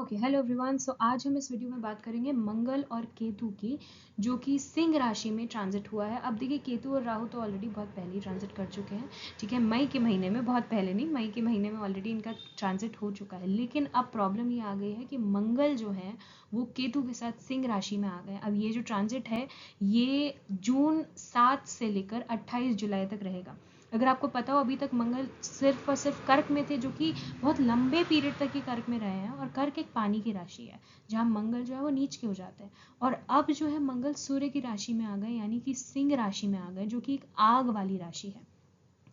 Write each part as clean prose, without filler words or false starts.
Okay hello everyone. सो आज हम इस वीडियो में बात करेंगे मंगल और केतु की, जो कि सिंह राशि में ट्रांजिट हुआ है। अब देखिए, केतु और राहु तो ऑलरेडी बहुत पहले ही ट्रांजिट कर चुके हैं, ठीक है। मई के महीने में, बहुत पहले नहीं, मई के महीने में ऑलरेडी इनका ट्रांजिट हो चुका है। लेकिन अब प्रॉब्लम ये आ गई है कि मंगल जो है वो केतु के साथ सिंह राशि में आ गए। अब ये जो ट्रांजिट है ये जून 7 से लेकर 28 जुलाई तक रहेगा। अगर आपको पता हो, अभी तक मंगल सिर्फ और सिर्फ कर्क में थे, जो कि बहुत लंबे पीरियड तक ये कर्क में रहे हैं। और कर्क एक पानी की राशि है जहाँ मंगल जो है वो नीच के हो जाते हैं। और अब जो है मंगल सूर्य की राशि में आ गए, यानी कि सिंह राशि में आ गए, जो कि एक आग वाली राशि है,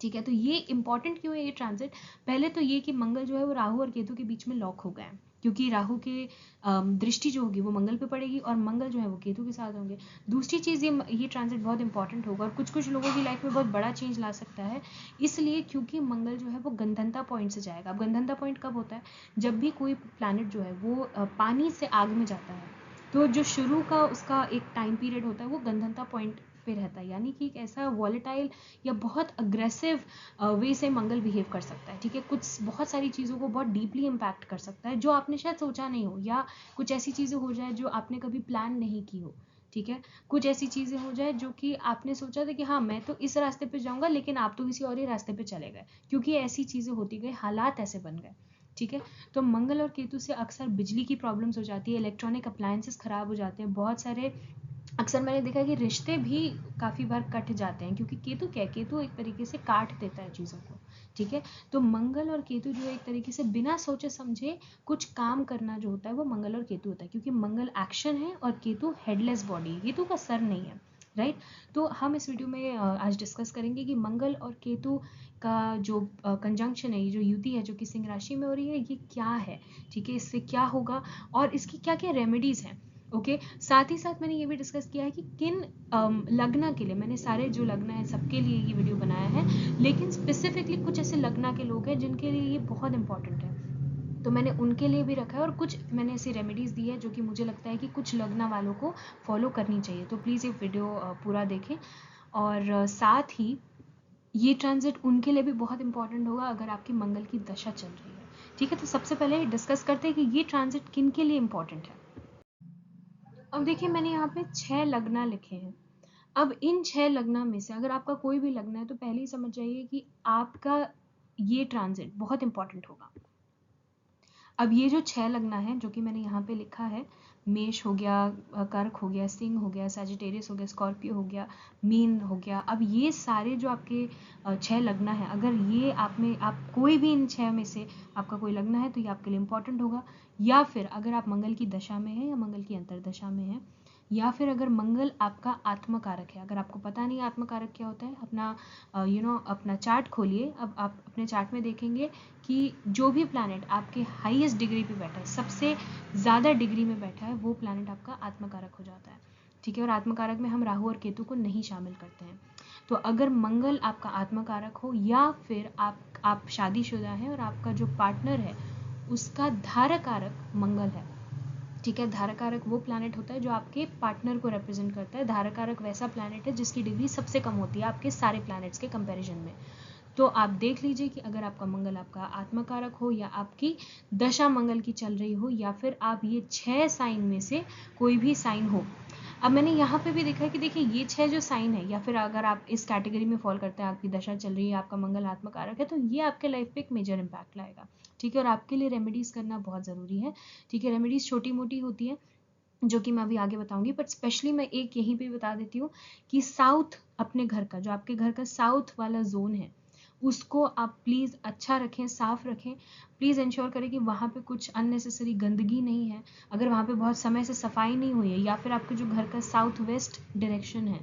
ठीक है। तो ये इंपॉर्टेंट क्यों है ये ट्रांजिट? पहले तो ये कि मंगल जो है वो राहु और केतु के बीच में लॉक हो गए हैं, क्योंकि राहु के दृष्टि जो होगी वो मंगल पे पड़ेगी और मंगल जो है वो केतु के साथ होंगे। दूसरी चीज़, ये ट्रांजिट बहुत इंपॉर्टेंट होगा और कुछ कुछ लोगों की लाइफ में बहुत बड़ा चेंज ला सकता है, इसलिए क्योंकि मंगल जो है वो गंधनता पॉइंट से जाएगा। अब गंधनता पॉइंट कब होता है? जब भी कोई प्लैनेट जो है वो पानी से आग में जाता है, तो जो शुरू का उसका एक टाइम पीरियड होता है वो गंधनता पॉइंट पे रहता है, यानी कि एक ऐसा वॉलेटाइल या बहुत अग्रेसिव वे से मंगल बिहेव कर सकता है, ठीक है। कुछ बहुत सारी चीज़ों को बहुत डीपली इम्पैक्ट कर सकता है, जो आपने शायद सोचा नहीं हो, या कुछ ऐसी चीज़ें हो जाए जो आपने कभी प्लान नहीं की हो, ठीक है। कुछ ऐसी चीज़ें हो जाए जो कि आपने सोचा था कि हाँ मैं तो इस रास्ते पे जाऊंगा, लेकिन आप तो किसी और ही रास्ते पे चले गए, क्योंकि ऐसी चीज़ें होती गई, हालात ऐसे बन गए, ठीक है। तो मंगल और केतु से अक्सर बिजली की प्रॉब्लम्स हो जाती है, इलेक्ट्रॉनिक अप्लायंसेस खराब हो जाते हैं, बहुत सारे, अक्सर मैंने देखा है कि रिश्ते भी काफ़ी बार कट जाते हैं, क्योंकि केतु क्या है, केतु एक तरीके से काट देता है चीज़ों को, ठीक है। तो मंगल और केतु जो है एक तरीके से बिना सोचे समझे कुछ काम करना जो होता है वो मंगल और केतु होता है, क्योंकि मंगल एक्शन है और केतु हेडलेस बॉडी, केतु का सर नहीं है, राइट। तो हम इस वीडियो में आज डिस्कस करेंगे कि मंगल और केतु का जो कंजंक्शन है, ये जो युति है जो कि सिंह राशि में हो रही है, ये क्या है, ठीक है, इससे क्या होगा और इसकी क्या क्या रेमेडीज हैं, ओके। साथ ही साथ मैंने ये भी डिस्कस किया है कि किन लग्न के लिए, मैंने सारे जो लग्न है सबके लिए ये वीडियो बनाया है, लेकिन स्पेसिफिकली कुछ ऐसे लग्न के लोग हैं जिनके लिए ये बहुत इंपॉर्टेंट है, तो मैंने उनके लिए भी रखा है। और कुछ मैंने ऐसी रेमेडीज़ दी है जो कि मुझे लगता है कि कुछ लग्न वालों को फॉलो करनी चाहिए। तो प्लीज़ ये वीडियो पूरा देखें। और साथ ही ये ट्रांजिट उनके लिए भी बहुत इंपॉर्टेंट होगा अगर आपकी मंगल की दशा चल रही है, ठीक है। तो सबसे पहले डिस्कस करते हैं कि ये ट्रांजिट किन के लिए इंपॉर्टेंट है। अब देखिए, मैंने यहाँ पे 6 लग्न लिखे हैं। अब इन 6 लग्न में से अगर आपका कोई भी लग्न है तो पहले ही समझ जाइए कि आपका ये ट्रांजिट बहुत इंपॉर्टेंट होगा। अब ये जो 6 लग्न है जो कि मैंने यहाँ पे लिखा है, मेष हो गया, कर्क हो गया, सिंह हो गया, सैजिटेरियस हो गया, स्कॉर्पियो हो गया, मीन हो गया। अब ये सारे जो आपके 6 लग्न है, अगर ये आप कोई भी इन 6 में से आपका कोई लग्न है तो ये आपके लिए इंपॉर्टेंट होगा। या फिर अगर आप मंगल की दशा में है या मंगल की अंतरदशा में है, या फिर अगर मंगल आपका आत्मकारक है। अगर आपको पता नहीं आत्मकारक क्या होता है, अपना अपना चार्ट खोलिए। अब आप अपने चार्ट में देखेंगे कि जो भी प्लैनेट आपके हाईएस्ट डिग्री पे बैठा है, सबसे ज़्यादा डिग्री में बैठा है, वो प्लैनेट आपका आत्मकारक हो जाता है, ठीक है। और आत्मकारक में हम राहु और केतु को नहीं शामिल करते हैं। तो अगर मंगल आपका आत्मकारक हो, या फिर आप शादीशुदा हैं और आपका जो पार्टनर है उसका धारकारक मंगल है, ठीक है। धारकारक वो प्लैनेट होता है जो आपके पार्टनर को रिप्रेजेंट करता है। धारकारक वैसा प्लैनेट है जिसकी डिग्री सबसे कम होती है आपके सारे प्लैनेट्स के कंपैरिजन में। तो आप देख लीजिए कि अगर आपका मंगल आपका आत्मकारक हो, या आपकी दशा मंगल की चल रही हो, या फिर आप ये 6 साइन में से कोई भी साइन हो। अब मैंने यहाँ पे भी देखा है कि देखिए, ये 6 जो साइन है, या फिर अगर आप इस कैटेगरी में फॉल करते हैं, आपकी दशा चल रही है, आपका मंगल आत्मकारक है, तो ये आपके लाइफ पे एक मेजर इम्पैक्ट लाएगा, ठीक है। और आपके लिए रेमेडीज करना बहुत ज़रूरी है, ठीक है। रेमेडीज छोटी मोटी होती है जो कि मैं अभी आगे बताऊंगी, बट स्पेशली मैं एक यहीं पे बता देती हूँ कि साउथ, अपने घर का, जो आपके घर का साउथ वाला जोन है, उसको आप प्लीज़ अच्छा रखें, साफ रखें। प्लीज़ इंश्योर करें कि वहाँ पे कुछ अननेसेसरी गंदगी नहीं है। अगर वहाँ पे बहुत समय से सफाई नहीं हुई है, या फिर आपके जो घर का साउथ वेस्ट डायरेक्शन है,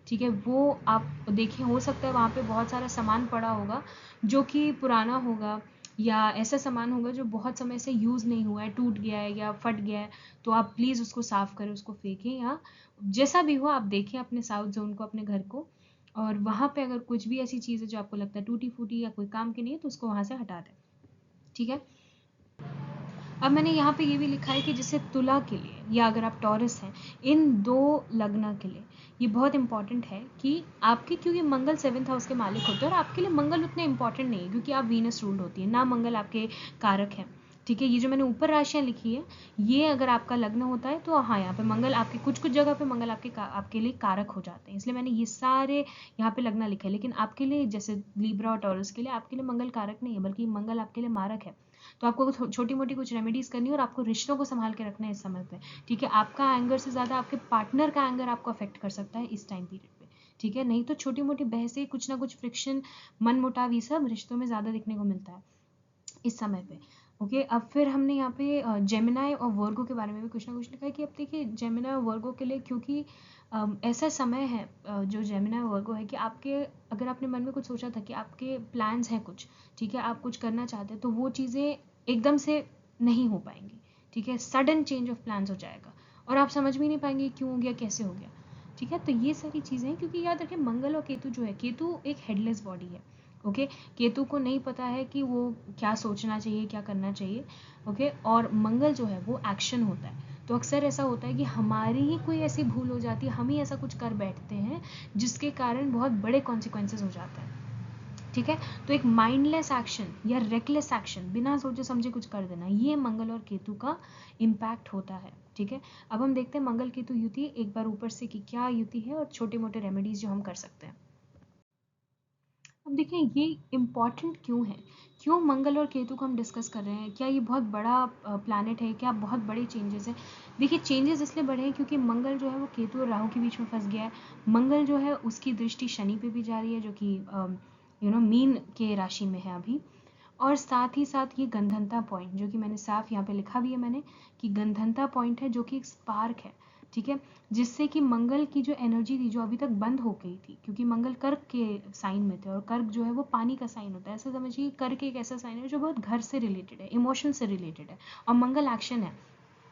ठीक है, वो आप देखें, हो सकता है वहाँ पे बहुत सारा सामान पड़ा होगा जो कि पुराना होगा, या ऐसा सामान होगा जो बहुत समय से यूज़ नहीं हुआ है, टूट गया है या फट गया है। तो आप प्लीज़ उसको साफ़ करें, उसको फेंकें, या जैसा भी हो आप देखें अपने साउथ जोन को, अपने घर को, और वहाँ पे अगर कुछ भी ऐसी चीज़ है जो आपको लगता है टूटी फूटी या कोई काम की नहीं है, तो उसको वहाँ से हटा दें, ठीक है। अब मैंने यहाँ पे ये भी लिखा है कि जैसे तुला के लिए, या अगर आप टॉरस हैं, इन 2 लग्न के लिए ये बहुत इंपॉर्टेंट है कि आपके, क्योंकि मंगल 7th हाउस के मालिक होते हैं, और आपके लिए मंगल उतने इंपॉर्टेंट नहीं है क्योंकि आप वीनस रूल्ड होती है ना, मंगल आपके कारक हैं, ठीक है। ये जो मैंने ऊपर राशियां लिखी है, ये अगर आपका लग्न होता है तो हाँ, यहाँ पे मंगल आपके कुछ कुछ जगह पे मंगल आपके लिए कारक हो जाते हैं, इसलिए मैंने ये सारे यहाँ पे लग्न लिखे। लेकिन आपके लिए जैसे लिब्रा और टॉरस के लिए आपके लिए मंगल कारक नहीं है, बल्कि मंगल आपके लिए मारक है। तो आपको छोटी मोटी कुछ रेमेडीज करनी है और आपको रिश्तों को संभाल के रखना है इस समय पे। ठीक है, आपका एंगर से ज्यादा आपके पार्टनर का एंगर आपको अफेक्ट कर सकता है इस टाइम पीरियड पे। ठीक है, नहीं तो छोटी मोटी बहसें, कुछ ना कुछ फ्रिक्शन, मन मुटाव, ये सब रिश्तों में ज्यादा दिखने को मिलता है इस समय पे। ओके, अब फिर हमने यहाँ पे जेमिनाई और वर्गो के बारे में भी कुछ ना कुछ लिखा है कि अब देखिए जेमिनाई और वर्गो के लिए, क्योंकि ऐसा समय है जो जेमिनाई और वर्गो है कि आपके, अगर आपने मन में कुछ सोचा था कि आपके प्लान्स हैं कुछ, ठीक है, आप कुछ करना चाहते हैं, तो वो चीज़ें एकदम से नहीं हो पाएंगी। ठीक है, सडन चेंज ऑफ प्लान्स हो जाएगा और आप समझ भी नहीं पाएंगे क्यों हो गया, कैसे हो गया। ठीक है, तो ये सारी चीज़ें हैं, क्योंकि याद रखें मंगल और केतु जो है, केतु एक हेडलेस बॉडी है। ओके, केतु को नहीं पता है कि वो क्या सोचना चाहिए, क्या करना चाहिए। ओके, और मंगल जो है वो एक्शन होता है। तो अक्सर ऐसा होता है कि हमारी ही कोई ऐसी भूल हो जाती है, हम ही ऐसा कुछ कर बैठते हैं जिसके कारण बहुत बड़े कॉन्सिक्वेंसेस हो जाते हैं। ठीक है, तो एक माइंडलेस एक्शन या रेकलेस एक्शन, बिना सोचे समझे कुछ कर देना, ये मंगल और केतु का इम्पैक्ट होता है। ठीक है, अब हम देखते हैं मंगल केतु युति एक बार ऊपर से कि क्या युति है और छोटे मोटे रेमेडीज जो हम कर सकते हैं। अब देखिए ये इम्पॉर्टेंट क्यों है, क्यों मंगल और केतु को हम डिस्कस कर रहे हैं, क्या ये बहुत बड़ा प्लैनेट है, क्या बहुत बड़े चेंजेस हैं। देखिए चेंजेस इसलिए बड़े हैं क्योंकि मंगल जो है वो केतु और राहु के बीच में फंस गया है। मंगल जो है उसकी दृष्टि शनि पे भी जा रही है, जो कि मीन के राशि में है अभी। और साथ ही साथ ये गंधनता पॉइंट, जो कि मैंने साफ यहाँ पे लिखा भी है मैंने, कि गंधनता पॉइंट है जो कि एक स्पार्क है। ठीक है, जिससे कि मंगल की जो एनर्जी थी जो अभी तक बंद हो गई थी, क्योंकि मंगल कर्क के साइन में थे और कर्क जो है वो पानी का साइन होता है, ऐसा समझिए कर्क एक ऐसा साइन है जो बहुत घर से रिलेटेड है, इमोशन से रिलेटेड है, और मंगल एक्शन है।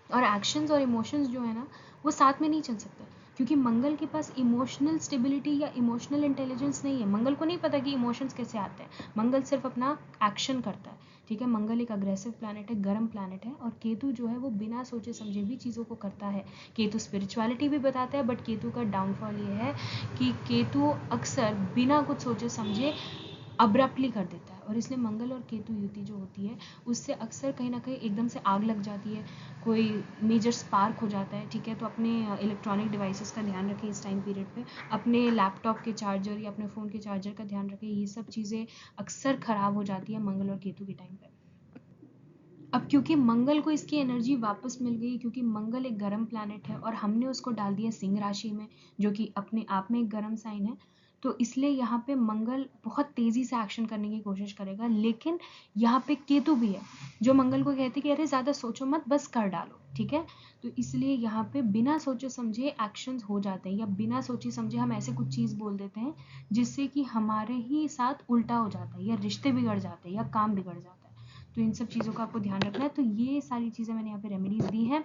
और एक्शंस और इमोशंस जो है ना वो साथ में नहीं चल सकते, क्योंकि मंगल के पास इमोशनल स्टेबिलिटी या इमोशनल इंटेलिजेंस नहीं है। मंगल को नहीं पता कि इमोशंस कैसे आते हैं, मंगल सिर्फ अपना एक्शन करता है। ठीक है, मंगल एक अग्रेसिव प्लैनेट है, गर्म प्लैनेट है, और केतु जो है वो बिना सोचे समझे भी चीज़ों को करता है। केतु स्पिरिचुअलिटी भी बताता है, बट केतु का डाउनफॉल ये है कि केतु अक्सर बिना कुछ सोचे समझे अब्रप्टली कर देता है, और इसलिए मंगल और केतु युति जो होती है उससे अक्सर कहीं ना कहीं एकदम से आग लग जाती है, कोई मेजर स्पार्क हो जाता है। ठीक है, तो अपने इलेक्ट्रॉनिक डिवाइसेस का ध्यान रखें इस टाइम पीरियड पे, अपने लैपटॉप के चार्जर या अपने फ़ोन के चार्जर का ध्यान रखें, ये सब चीज़ें अक्सर ख़राब हो जाती है मंगल और केतु के टाइम पे। अब क्योंकि मंगल को इसकी एनर्जी वापस मिल गई, क्योंकि मंगल एक गर्म प्लैनेट है और हमने उसको डाल दिया सिंह राशि में, जो कि अपने आप में एक गर्म साइन है, तो इसलिए यहाँ पे मंगल बहुत तेजी से एक्शन करने की कोशिश करेगा। लेकिन यहाँ पे केतु भी है जो मंगल को कहते हैं कि अरे ज्यादा सोचो मत, बस कर डालो। ठीक है, तो इसलिए यहाँ पे बिना सोचे समझे एक्शंस हो जाते हैं, या बिना सोचे समझे हम ऐसे कुछ चीज बोल देते हैं जिससे कि हमारे ही साथ उल्टा हो जाता है, या रिश्ते बिगड़ जाते हैं, या काम बिगड़ जाता है। तो इन सब चीज़ों का आपको ध्यान रखना है। तो ये सारी चीज़ें मैंने यहाँ पे रेमेडीज दी हैं।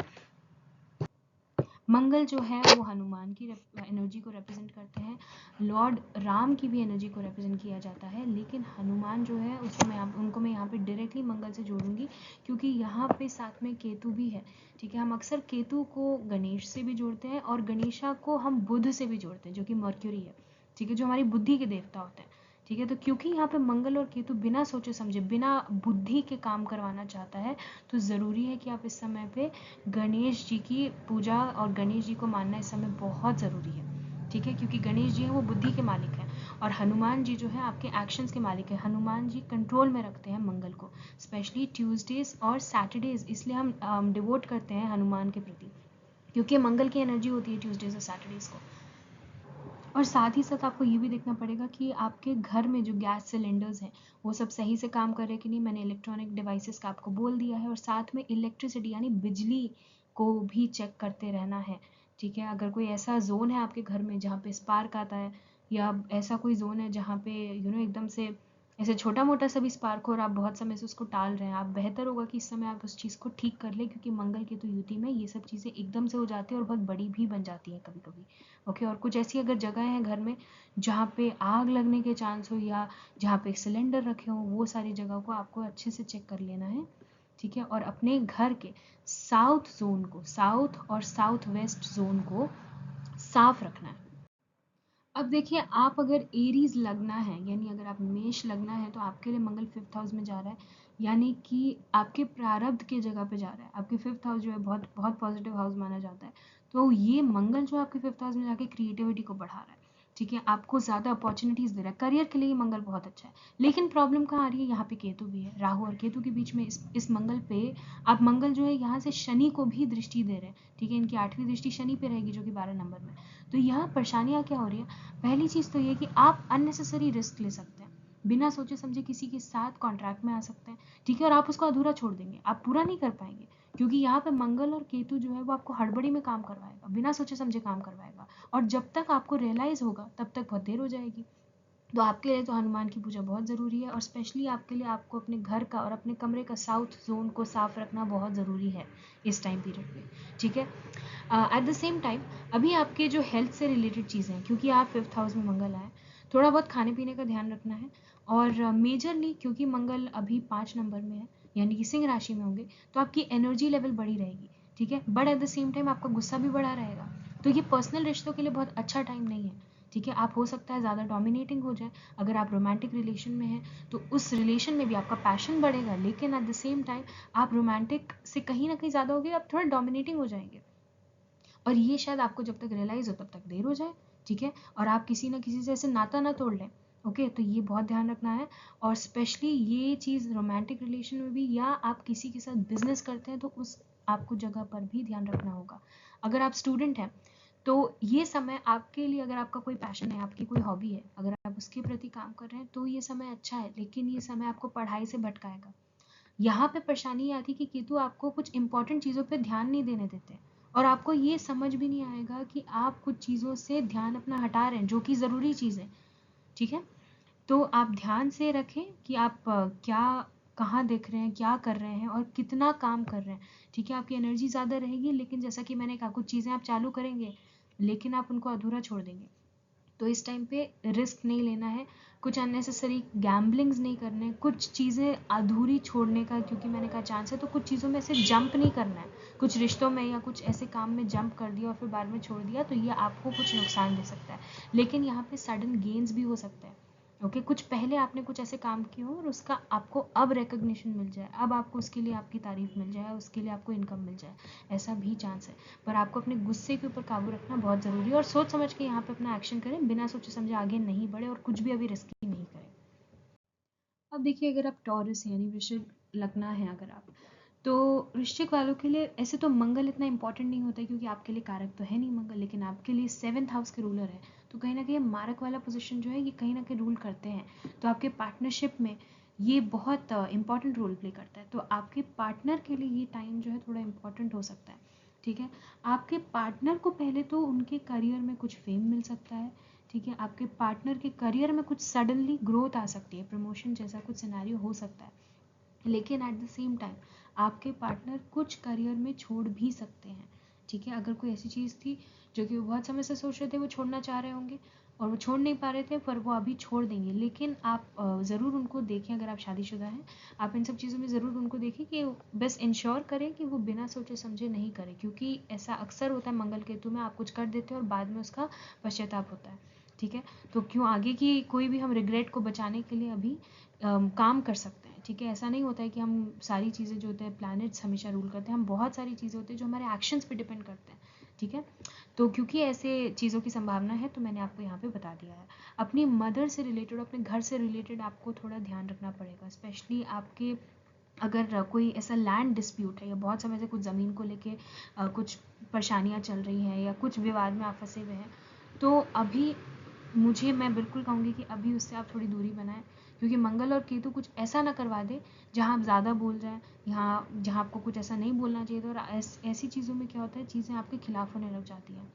मंगल जो है वो हनुमान की एनर्जी को रिप्रेजेंट करते हैं, लॉर्ड राम की भी एनर्जी को रिप्रेजेंट किया जाता है, लेकिन हनुमान जो है उसको उनको मैं यहाँ पे डायरेक्टली मंगल से जोड़ूंगी, क्योंकि यहाँ पे साथ में केतु भी है। ठीक है, हम अक्सर केतु को गणेश से भी जोड़ते हैं और गणेशा को हम बुध से भी जोड़ते हैं, जो कि मर्क्यूरी है। ठीक है, जो हमारी बुद्धि के देवता होते हैं। ठीक है, तो क्योंकि यहाँ पे मंगल और केतु बिना सोचे समझे, बिना बुद्धि के काम करवाना चाहता है, तो ज़रूरी है कि आप इस समय पे गणेश जी की पूजा और गणेश जी को मानना इस समय बहुत ज़रूरी है। ठीक है, क्योंकि गणेश जी हैं वो बुद्धि के मालिक हैं, और हनुमान जी जो है आपके एक्शंस के मालिक हैं। हनुमान जी कंट्रोल में रखते हैं मंगल को, स्पेशली ट्यूसडेज और सैटरडेज, इसलिए हम डिवोट करते हैं हनुमान के प्रति, क्योंकि मंगल की एनर्जी होती है ट्यूसडेज और सैटरडेज को। और साथ ही साथ आपको ये भी देखना पड़ेगा कि आपके घर में जो गैस सिलेंडर्स हैं वो सब सही से काम कर रहे हैं कि नहीं। मैंने इलेक्ट्रॉनिक डिवाइसेस का आपको बोल दिया है, और साथ में इलेक्ट्रिसिटी यानी बिजली को भी चेक करते रहना है। ठीक है, अगर कोई ऐसा जोन है आपके घर में जहाँ पे स्पार्क आता है, या ऐसा कोई जोन है जहाँ पे एकदम से ऐसे छोटा मोटा सा भी स्पार्क हो और आप बहुत समय से उसको टाल रहे हैं, आप बेहतर होगा कि इस समय आप उस चीज़ को ठीक कर लें, क्योंकि मंगल केतु युति में ये सब चीज़ें एकदम से हो जाती है और बहुत बड़ी भी बन जाती हैं कभी कभी। ओके, और कुछ ऐसी अगर जगह है घर में जहाँ पे आग लगने के चांस हो, या जहाँ पे सिलेंडर रखे हो, वो सारी जगह को आपको अच्छे से चेक कर लेना है। ठीक है, और अपने घर के साउथ जोन को, साउथ और साउथ वेस्ट जोन को साफ रखना है। अब देखिए, आप अगर एरीज लगना है, यानी अगर आप मेष लगना है, तो आपके लिए मंगल 5th हाउस में जा रहा है। यानी कि आपके प्रारब्ध के जगह पे जा रहा है। आपके 5th हाउस जो है बहुत बहुत पॉजिटिव हाउस माना जाता है। तो ये मंगल जो आपके 5th हाउस में जाके क्रिएटिविटी को बढ़ा रहा है, ठीक है, आपको ज़्यादा अपॉर्चुनिटीज़ दे रहा है। करियर के लिए ये मंगल बहुत अच्छा है। लेकिन प्रॉब्लम कहाँ आ रही है, यहाँ पे केतु भी है, राहु और केतु के बीच में इस मंगल पे आप मंगल जो है यहाँ से शनि को भी दृष्टि दे रहे हैं, ठीक है, इनकी 8वीं दृष्टि शनि पे रहेगी जो कि 12 नंबर में। तो यहाँ परेशानियाँ क्या हो रही है, पहली चीज़ तो ये कि आप अननेसेसरी रिस्क ले सकते हैं, बिना सोचे समझे किसी के साथ कॉन्ट्रैक्ट में आ सकते हैं, ठीक है, और आप उसको अधूरा छोड़ देंगे, आप पूरा नहीं कर पाएंगे, क्योंकि यहाँ पे मंगल और केतु जो है वो आपको हड़बड़ी में काम करवाएगा, बिना सोचे समझे काम करवाएगा, और जब तक आपको रियलाइज होगा तब तक बहुत देर हो जाएगी। तो आपके लिए तो हनुमान की पूजा बहुत ज़रूरी है, और स्पेशली आपके लिए आपको अपने घर का और अपने कमरे का साउथ जोन को साफ रखना बहुत ज़रूरी है इस टाइम पीरियड में, ठीक है। एट द सेम टाइम अभी आपके जो हेल्थ से रिलेटेड चीज़ें हैं, क्योंकि आप 5th हाउस में मंगल आए, थोड़ा बहुत खाने पीने का ध्यान रखना है, और मेजरली क्योंकि मंगल अभी 5 नंबर में है, यानी कि सिंह राशि में होंगे, तो आपकी एनर्जी लेवल बढ़ी रहेगी, ठीक है, but at the same time आपका गुस्सा भी बढ़ा रहेगा। तो ये पर्सनल रिश्तों के लिए बहुत अच्छा टाइम नहीं है, ठीक है, आप हो सकता है ज़्यादा डोमिनेटिंग हो जाए। अगर आप रोमांटिक रिलेशन में हैं तो उस रिलेशन में भी आपका पैशन बढ़ेगा, लेकिन एट द सेम टाइम आप रोमांटिक से कहीं ना कहीं ज़्यादा होगे, आप थोड़ा डोमिनेटिंग हो जाएंगे, और ये शायद आपको जब तक रियलाइज़ हो तब तक देर हो जाए, ठीक है, और आप किसी ना किसी से ऐसे नाता ना तोड़ लें। ओके, तो ये बहुत ध्यान रखना है, और स्पेशली ये चीज़ रोमांटिक रिलेशन में भी, या आप किसी के साथ बिजनेस करते हैं तो उस आपको जगह पर भी ध्यान रखना होगा। अगर आप स्टूडेंट हैं तो ये समय आपके लिए, अगर आपका कोई पैशन है, आपकी कोई हॉबी है, अगर आप उसके प्रति काम कर रहे हैं तो ये समय अच्छा है, लेकिन ये समय आपको पढ़ाई से भटकाएगा। यहाँ पे परेशानी ये आती है कि केतु आपको कुछ इंपॉर्टेंट चीज़ों पे ध्यान नहीं देने देते, और आपको ये समझ भी नहीं आएगा कि आप कुछ चीज़ों से ध्यान अपना हटा रहे हैं जो कि ज़रूरी चीज़ है, ठीक है। तो आप ध्यान से रखें कि आप क्या, कहाँ देख रहे हैं, क्या कर रहे हैं, और कितना काम कर रहे हैं, ठीक है। आपकी एनर्जी ज़्यादा रहेगी, लेकिन जैसा कि मैंने कहा, कुछ चीज़ें आप चालू करेंगे लेकिन आप उनको अधूरा छोड़ देंगे। तो इस टाइम पे रिस्क नहीं लेना है, कुछ अननेसेसरी गैम्बलिंग्स नहीं करने, कुछ चीज़ें अधूरी छोड़ने का, क्योंकि मैंने कहा चांस है, तो कुछ चीज़ों में से जंप नहीं करना है, कुछ रिश्तों में या कुछ ऐसे काम में जंप कर दिया और फिर बाद में छोड़ दिया तो ये आपको कुछ नुकसान दे सकता है, लेकिन यहाँ पे सडन गेन्स भी हो सकते हैं। ओके, कुछ पहले आपने कुछ ऐसे काम किए हो और उसका आपको अब रिकग्निशन मिल जाए, अब आपको उसके लिए आपकी तारीफ मिल जाए, उसके लिए आपको इनकम मिल जाए, ऐसा भी चांस है। पर आपको अपने गुस्से के ऊपर काबू रखना बहुत ज़रूरी है, और सोच समझ के यहाँ पे अपना एक्शन करें, बिना सोचे समझे आगे नहीं बढ़े और कुछ भी अभी रिस्की नहीं करें। अब देखिए, अगर आप टॉरस यानी वृश्चिक लग्न है अगर आप, तो वृश्चिक वालों के लिए ऐसे तो मंगल इतना इंपॉर्टेंट नहीं होता है, क्योंकि आपके लिए कारक तो है नहीं मंगल, लेकिन आपके लिए 7th हाउस के रूलर है, तो कहीं ना कहीं मारक वाला पोजीशन जो है ये कहीं ना कहीं रूल करते हैं, तो आपके पार्टनरशिप में ये बहुत इंपॉर्टेंट रोल प्ले करता है। तो आपके पार्टनर के लिए ये टाइम जो है थोड़ा इंपॉर्टेंट हो सकता है, ठीक है। आपके पार्टनर को पहले तो उनके करियर में कुछ फेम मिल सकता है, ठीक है, आपके पार्टनर के करियर में कुछ सडनली ग्रोथ आ सकती है, प्रमोशन जैसा कुछ सिनेरियो हो सकता है, लेकिन एट द सेम टाइम आपके पार्टनर कुछ करियर में छोड़ भी सकते हैं, ठीक है। अगर कोई ऐसी चीज़ थी जो कि वो बहुत समय से सोच रहे थे, वो छोड़ना चाह रहे होंगे और वो छोड़ नहीं पा रहे थे, पर वो अभी छोड़ देंगे, लेकिन आप ज़रूर उनको देखें, अगर आप शादीशुदा हैं, आप इन सब चीज़ों में ज़रूर उनको देखें कि बस इंश्योर करें कि वो बिना सोचे समझे नहीं करें, क्योंकि ऐसा अक्सर होता है मंगल केतु में, आप कुछ कर देते हैं और बाद में उसका पश्चाताप होता है, ठीक है। तो क्यों आगे की कोई भी हम रिग्रेट को बचाने के लिए अभी काम कर सकते हैं, ठीक है। ऐसा नहीं होता है कि हम सारी चीज़ें जो होते हैं प्लैनेट्स हमेशा रूल करते हैं, हम बहुत सारी चीज़ें होती हैं जो हमारे एक्शंस पे डिपेंड करते हैं, ठीक है। तो क्योंकि ऐसे चीज़ों की संभावना है तो मैंने आपको यहाँ पे बता दिया है। अपनी मदर से रिलेटेड, अपने घर से रिलेटेड आपको थोड़ा ध्यान रखना पड़ेगा, स्पेशली आपके अगर कोई ऐसा लैंड डिस्प्यूट है या बहुत समय से कुछ ज़मीन को लेके कुछ परेशानियाँ चल रही हैं या कुछ विवाद में आप फंसे हुए हैं, तो अभी मैं बिल्कुल कहूँगी कि अभी उससे आप थोड़ी दूरी बनाएं, क्योंकि मंगल और केतु कुछ ऐसा ना करवा दे जहाँ आप ज़्यादा बोल जाएं, यहाँ जहाँ आपको कुछ ऐसा नहीं बोलना चाहिए था, और ऐसी चीज़ों में क्या होता है, चीज़ें आपके खिलाफ होने लग जाती हैं।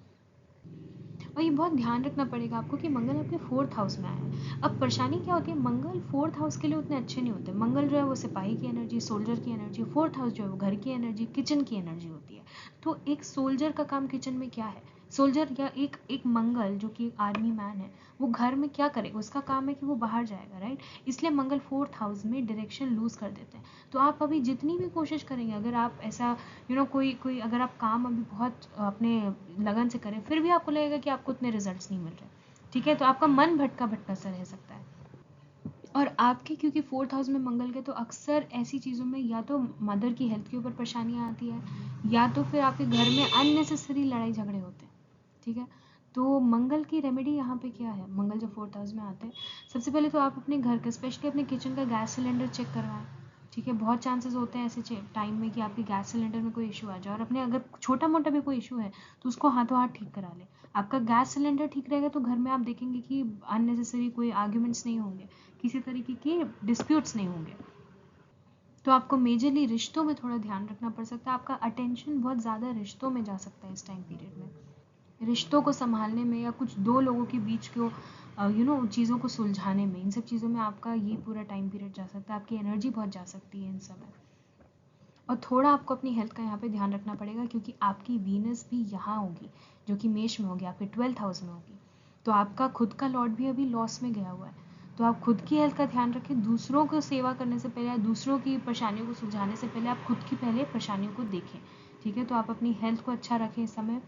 और ये बहुत ध्यान रखना पड़ेगा आपको कि मंगल आपके 4th हाउस में आया है। अब परेशानी क्या होती है, मंगल 4th हाउस के लिए उतने अच्छे नहीं होते। मंगल जो है वो सिपाही की एनर्जी, सोल्जर की एनर्जी, 4th हाउस जो है वो घर की एनर्जी, किचन की एनर्जी होती है। तो एक सोल्जर का काम किचन में क्या है, सोल्जर या एक एक मंगल जो कि आर्मी मैन है, वो घर में क्या करेगा, उसका काम है कि वो बाहर जाएगा, राइट। इसलिए मंगल 4th हाउस में डायरेक्शन लूज कर देते हैं। तो आप अभी जितनी भी कोशिश करेंगे, अगर आप ऐसा कोई कोई अगर आप काम अभी बहुत अपने लगन से करें, फिर भी आपको लगेगा कि आपको उतने रिजल्ट्स नहीं मिल रहे, ठीक है, तो आपका मन भटका भटका सा रह सकता है। और आपके क्योंकि 4th हाउस में मंगल के, तो अक्सर ऐसी चीज़ों में या तो मदर की हेल्थ के ऊपर परेशानियाँ आती है, या तो फिर आपके घर में अननेसेसरी लड़ाई झगड़े होते हैं, ठीक है। तो मंगल की रेमेडी यहाँ पे क्या है, मंगल जब 4th हाउस में आते हैं, सबसे पहले तो आप अपने घर का, स्पेशली अपने किचन का गैस सिलेंडर चेक करवाएं, ठीक है। बहुत चांसेस होते हैं ऐसे टाइम में कि आपके गैस सिलेंडर में कोई इशू आ जाए, और अपने अगर छोटा मोटा भी कोई इशू है तो उसको हाथों हाथ ठीक करा लें। आपका गैस सिलेंडर ठीक रहेगा तो घर में आप देखेंगे कि अननेसेसरी कोई आर्ग्यूमेंट्स नहीं होंगे, किसी तरीके के डिस्प्यूट्स नहीं होंगे। तो आपको मेजरली रिश्तों में थोड़ा ध्यान रखना पड़ सकता है, आपका अटेंशन बहुत ज़्यादा रिश्तों में जा सकता है इस टाइम पीरियड में, रिश्तों को संभालने में, या कुछ दो लोगों के बीच को चीज़ों को सुलझाने में, इन सब चीज़ों में आपका ये पूरा टाइम पीरियड जा सकता है, आपकी एनर्जी बहुत जा सकती है इन सब में। और थोड़ा आपको अपनी हेल्थ का यहाँ पे ध्यान रखना पड़ेगा, क्योंकि आपकी वीनस भी यहाँ होगी, जो कि मेष में होगी, आपके 12th हाउस में होगी। तो आपका खुद का लॉर्ड भी अभी लॉस में गया हुआ है, तो आप खुद की हेल्थ का ध्यान रखें। दूसरों को सेवा करने से पहले, दूसरों की परेशानियों को सुलझाने से पहले आप खुद की पहले परेशानियों को देखें, ठीक है। तो आप अपनी हेल्थ को अच्छा रखें इस समय,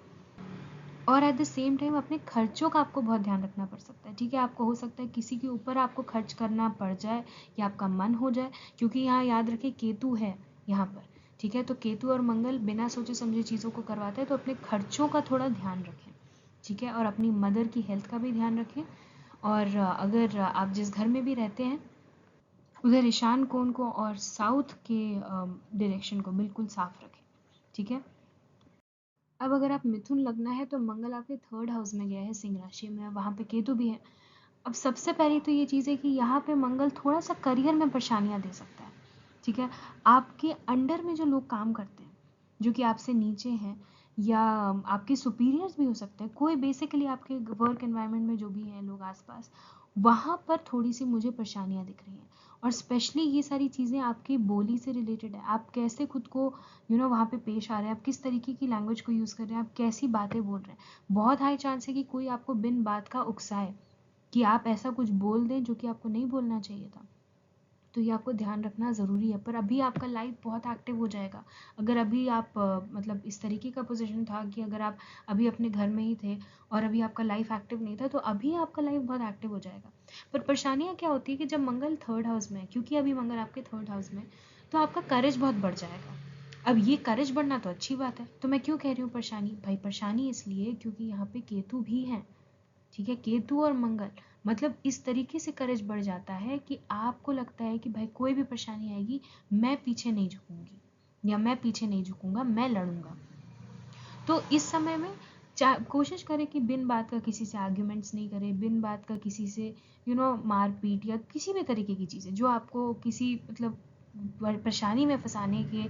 और एट द सेम टाइम अपने खर्चों का आपको बहुत ध्यान रखना पड़ सकता है, ठीक है। आपको हो सकता है किसी के ऊपर आपको खर्च करना पड़ जाए, या आपका मन हो जाए, क्योंकि यहाँ याद रखें केतु है यहाँ पर, ठीक है। तो केतु और मंगल बिना सोचे समझे चीज़ों को करवाते हैं, तो अपने खर्चों का थोड़ा ध्यान रखें, ठीक है। और अपनी मदर की हेल्थ का भी ध्यान रखें। और अगर आप जिस घर में भी रहते हैं, उधर ईशान कोण को और साउथ के डायरेक्शन को बिल्कुल साफ रखें, ठीक है। अब अगर आप मिथुन लगना है, तो मंगल आपके 3rd हाउस में गया है, सिंह राशि में, वहाँ पे केतु भी है। अब सबसे पहली तो ये चीज़ है कि यहाँ पे मंगल थोड़ा सा करियर में परेशानियाँ दे सकता है, ठीक है। आपके अंडर में जो लोग काम करते हैं, जो कि आपसे नीचे हैं, या आपके सुपीरियर्स भी हो सकते हैं, कोई बेसिकली आपके वर्क एनवायरनमेंट में जो भी हैं लोग आसपास, वहाँ पर थोड़ी सी मुझे परेशानियाँ दिख रही हैं। और स्पेशली ये सारी चीज़ें आपकी बोली से रिलेटेड है, आप कैसे खुद को वहाँ पे पेश आ रहे हैं, आप किस तरीके की लैंग्वेज को यूज़ कर रहे हैं, आप कैसी बातें बोल रहे हैं। बहुत हाई चांस है कि कोई आपको बिन बात का उकसाए, कि आप ऐसा कुछ बोल दें जो कि आपको नहीं बोलना चाहिए था। तो ये आपको ध्यान रखना ज़रूरी है। पर अभी आपका लाइफ बहुत एक्टिव हो जाएगा, अगर अभी आप मतलब इस तरीके का पोजीशन था कि अगर आप अभी अपने घर में ही थे और अभी आपका लाइफ एक्टिव नहीं था, तो अभी आपका लाइफ बहुत एक्टिव हो जाएगा। पर परेशानियाँ क्या होती है कि जब मंगल 3rd हाउस में है, क्योंकि अभी मंगल आपके 3rd हाउस में, तो आपका करेज बहुत बढ़ जाएगा। अब ये करेज बढ़ना तो अच्छी बात है, तो मैं क्यों कह रही हूँ परेशानी, भाई परेशानी इसलिए क्योंकि यहाँ पे केतु भी है, ठीक है। केतु और मंगल, मतलब इस तरीके से करेज बढ़ जाता है कि आपको लगता है कि भाई कोई भी परेशानी आएगी, मैं पीछे नहीं झुकूंगी, या मैं पीछे नहीं झुकूंगा, मैं लड़ूंगा। तो इस समय में कोशिश करें कि बिन बात का किसी से आर्ग्यूमेंट्स नहीं करें, बिन बात का किसी से मारपीट या किसी भी तरीके की चीज़ें जो आपको किसी मतलब परेशानी में फंसाने के